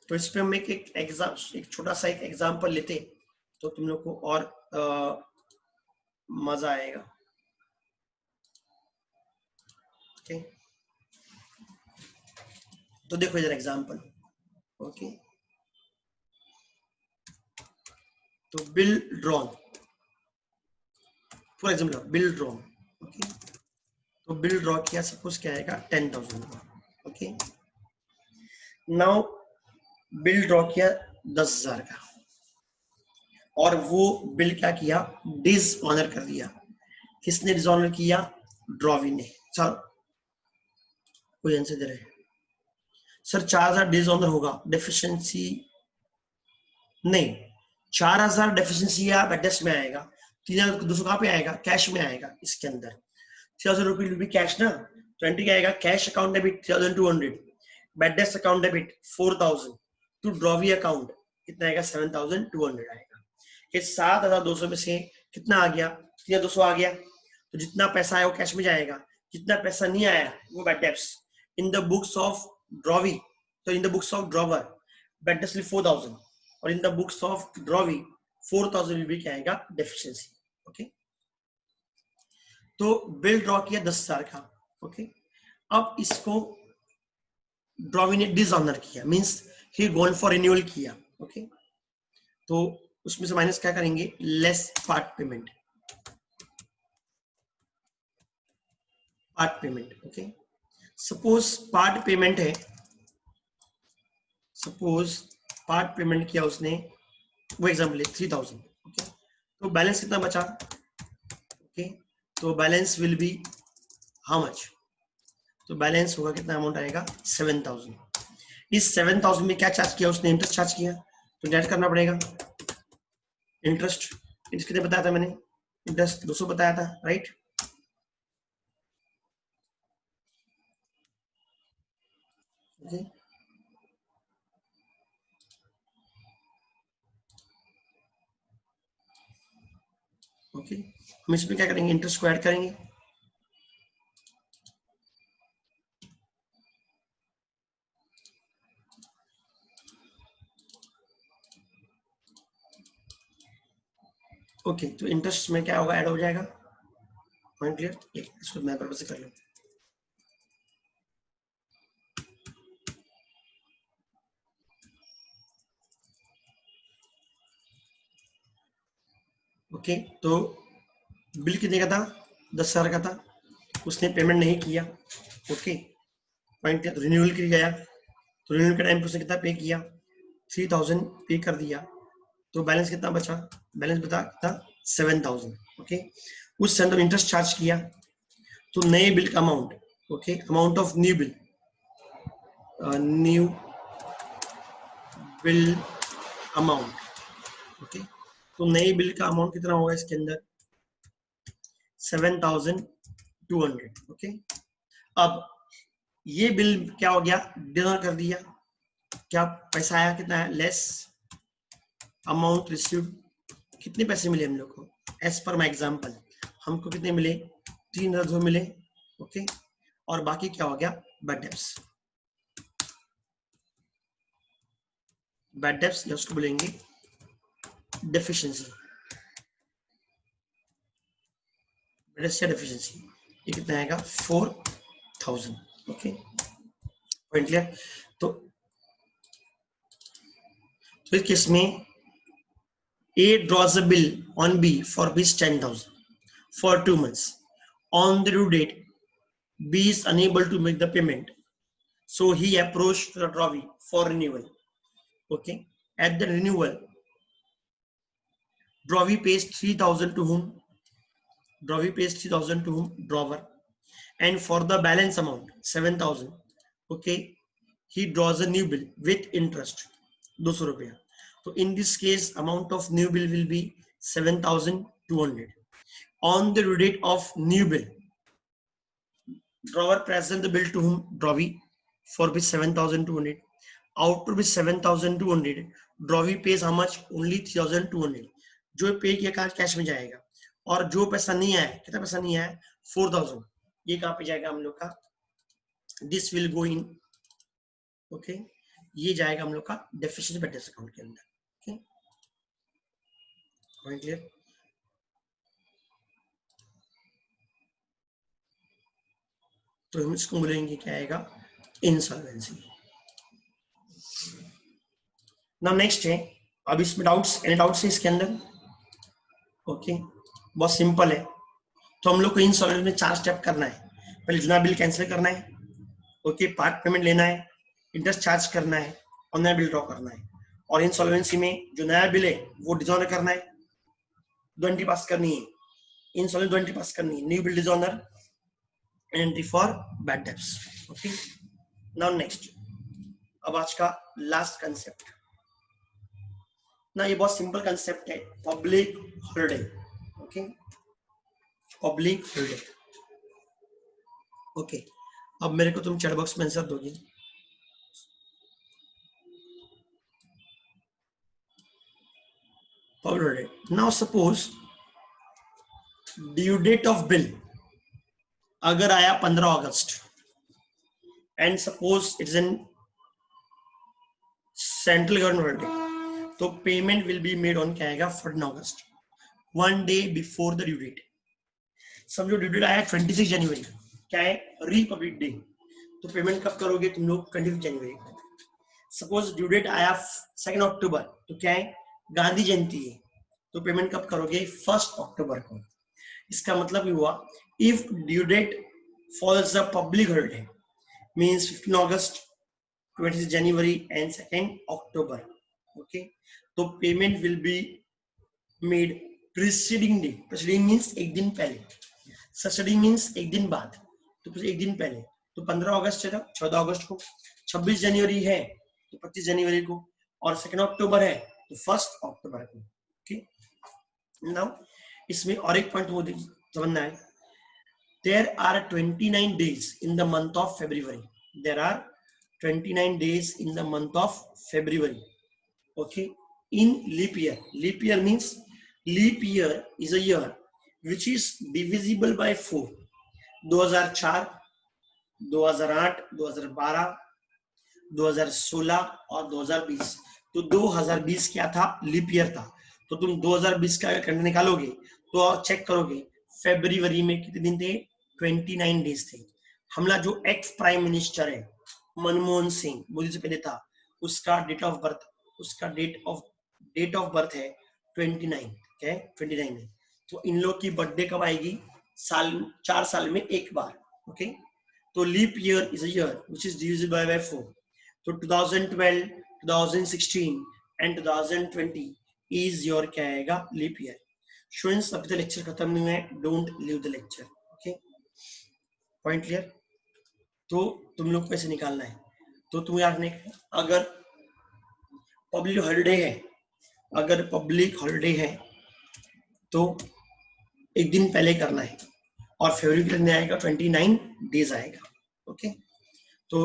तो इस पे हम एक छोटा सा एक एग्जांपल लेते तो तुम लोग को और मजा आएगा. ओके, तो देखो इधर एग्जांपल. ओके, तो bill drawn, for example bill drawn. Okay, तो बिल ड्रॉ किया, सपोज क्या आएगा? 10,000. ओके, नाउ बिल ड्रॉ किया 10,000 का, और वो बिल क्या किया? डिसऑनर कर दिया. किसने डिसऑनर किया? ड्रॉवी ने. चलो, कोई आंसर दे रहे? सर 4,000 डिसऑनर होगा, डेफिशिएंसी नहीं. 4,000 डेफिशिएंसी या बैड डेब्ट्स में आएगा. 3,200 कहाँ पे आएगा? कैश में आएगा. इसके अंदर 3,000 रुपये विल बी कैश ना. तो एंट्री क्या आएगा? Cash account debit 3,200, bad debts account debit 4,000, to drawee account कितना आएगा? 7,200 आएगा. ये 7,200 में से कितना आ गया? 3,200 आ गया. तो जितना पैसा आया वो कैश में जाएगा, जितना पैसा नहीं आया वो bad debts. In the books of drawee, तो in the books of drawer bad debts 4,000, और in the books of drawee 4,000 will be क्या आएगा? डेफिशिएंसी. ओके, तो बिल ड्रॉ किया 10,000 का. ओके, अब इसको ड्रॉवी ने डिसऑनर किया, means he gone for renewal किया. ओके, तो उसमें से माइनस क्या करेंगे? Less part payment. Part payment. Okay, suppose part payment है, सपोज पार्ट पेमेंट किया उसने, वो एग्जांपल है 3,000. ओके, तो बैलेंस कितना बचा? ओके, तो balance will be how much? तो बैलेंस होगा कितना? अमाउंट आएगा 7,000. इस 7,000 में क्या चार्ज किया उसने? इंटरेस्ट चार्ज किया. तो नेट करना पड़ेगा. इंटरेस्ट कितने बताया था मैंने? इंटरेस्ट 200 बताया था. राइट, ओके, ओके, हम इसमें क्या करेंगे? इंटरेस्ट को ऐड करेंगे. ओके, तो इंटरेस्ट में क्या होगा? ऐड हो जाएगा. Point clear? इसको मैं बराबर से कर लूं. ओके, तो बिल कितने का था? 10,000 का था, उसने पेमेंट नहीं किया। ओके, पॉइंट क्या, रिन्यूअल के लिए गया, तो रिन्यूअल के टाइम पे उसने कितना पे किया? 3,000 पे कर दिया, तो बैलेंस कितना बचा? बैलेंस बता कितना? 7,000। ओके, उस सेंटर इंटरेस्ट चार्ज किया, तो नए बिल का amount, okay, amount of new bill, new bill amount, okay, तो नए बिल का अमाउंट कितना होगा इसके अंदर? 7,200। ओके, अब ये बिल क्या हो गया? डिनर कर दिया, क्या पैसा आया? कितना है? लेस अमाउंट रिसीव्ड, कितने पैसे मिले हम लोग को? एज पर माई एग्जाम्पल हमको कितने मिले? 3,000 मिले। ओके, और बाकी क्या हो गया? Bad debts. बैड डेब्ट्स या उसको बोलेंगे डेफिशिएंसी, डेफिशिएंसी, ये कितना आएगा? 4,000। Okay, point clear? तो इस केस में A draws a bill on B for rupees 10,000 for 2 months. On the due date, B is unable to make the payment, so he approached the drawee for renewal. Okay, at the renewal, drawee pays 3,000 to whom? Drawee pays 3,000 to whom? Drawer. And for the balance amount 7,000, okay, he draws a new bill with interest 200 रुपया. So in this case, amount of new bill will be 7,200. On the due date of new bill, drawer present the bill to whom? Drawee for which 7,200. Out of which 7,200, drawee pays how much? Only 3,200. जो पे किया cash में जाएगा, और जो पैसा नहीं आया, कितना पैसा नहीं आया? 4,000. ये कहाँ पे जाएगा हम लोग का? This will go in, okay, ये जाएगा हम लोग का डेफिशिएंसी बैड डेब्ट्स अकाउंट के अंदर. Okay, point clear? तो हम इसको बोलेंगे क्या आएगा? इंसॉल्वेंसी. नाउ नेक्स्ट है, अब इसमें डाउट्स, एनी डाउट्स है इसके अंदर? ओके, बहुत सिंपल है. तो हम लोग को इंसॉल्वेंसी में 4 स्टेप करना है. पहले जुना बिल कैंसिल करना है, ओके, पार्ट पेमेंट लेना है, इंटरेस्ट चार्ज करना है, और नया बिल ड्रॉ करना है. और इंसॉल्वेंसी में जो नया बिल है वो डिसऑनर करना है, 2 एंट्री पास करनी है. इंसॉल्वेंसी 2 एंट्री पास करनी है, new bill dishonour, entry for bad debts. Okay, now next, अब आज का लास्ट कंसेप्ट ना, ये बहुत सिंपल कंसेप्ट है, public holiday. Okay, public holiday. Okay, अब मेरे को तुम चैट बॉक्स में आंसर दोगे. Public holiday. Now suppose due date of bill अगर आया 15 अगस्त, and suppose it's an central government holiday, तो payment will be made on क्या आएगा? 14 अगस्त, 1 day before the due date. समझो ड्यू डेट आया 26 जनवरी, क्या है? रिपब्लिक डे, तो पेमेंट कब करोगे तुम लोग? 25 जनवरी को. सपोज ड्यू डेट आया 2 अक्टूबर, तो क्या है? गांधी जयंती है, तो पेमेंट कब करोगे? 1 अक्टूबर को. इसका मतलब हुआ, if due date falls a public holiday means 15 August, 26 January and 2 October. Okay, तो payment will be made preceding day. Preceding means एक दिन पहले, सक्सीडिंग मींस एक दिन बाद, तो एक दिन पहले. तो 15 अगस्त है, 14 अगस्त को. 26 जनवरी है तो 25 जनवरी को, और 2 अक्टूबर है तो 1 अक्टूबर को. ओके, नाउ इसमें और एक पॉइंट वो समझना है. There are 29 days in the month of February. There are 29 days in the month of February. Okay, in leap year. Leap year means leap year is a year which is divisible by 4. 2004, 2008, 2012, 2016 और 2020. तो 2020 क्या था? Leap year था. तो तुम 2020 का current निकालोगे तो चेक करोगे फरवरी में कितने दिन थे? 29 डेज थे. हमला जो एक्स प्राइम मिनिस्टर है मनमोहन सिंह, मोदी से पहले था, उसका डेट ऑफ बर्थ है 29. क्या है 29 है। तो इन लोग की बर्थडे कब आएगी, साल 4 साल में एक बार। ओके, तो leap year is a year which is divisible by 4। तो 2012, 2016 एंड 2020 इज योर क्या आएगा लीप ईयर। स्टूडेंट्स अभी तक लेक्चर खत्म नहीं हुआ है, don't leave the lecture. Okay, point clear. तो तुम लोग को ऐसे निकालना है। तो तुम्हें आपने अगर पब्लिक हॉलिडे है, अगर पब्लिक हॉलिडे है तो एक दिन पहले करना है, और फरवरी के दिन आएगा 29 डेज आएगा। ओके, तो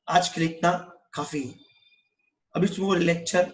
आज के लिए इतना काफी है। अभी तुमको लेक्चर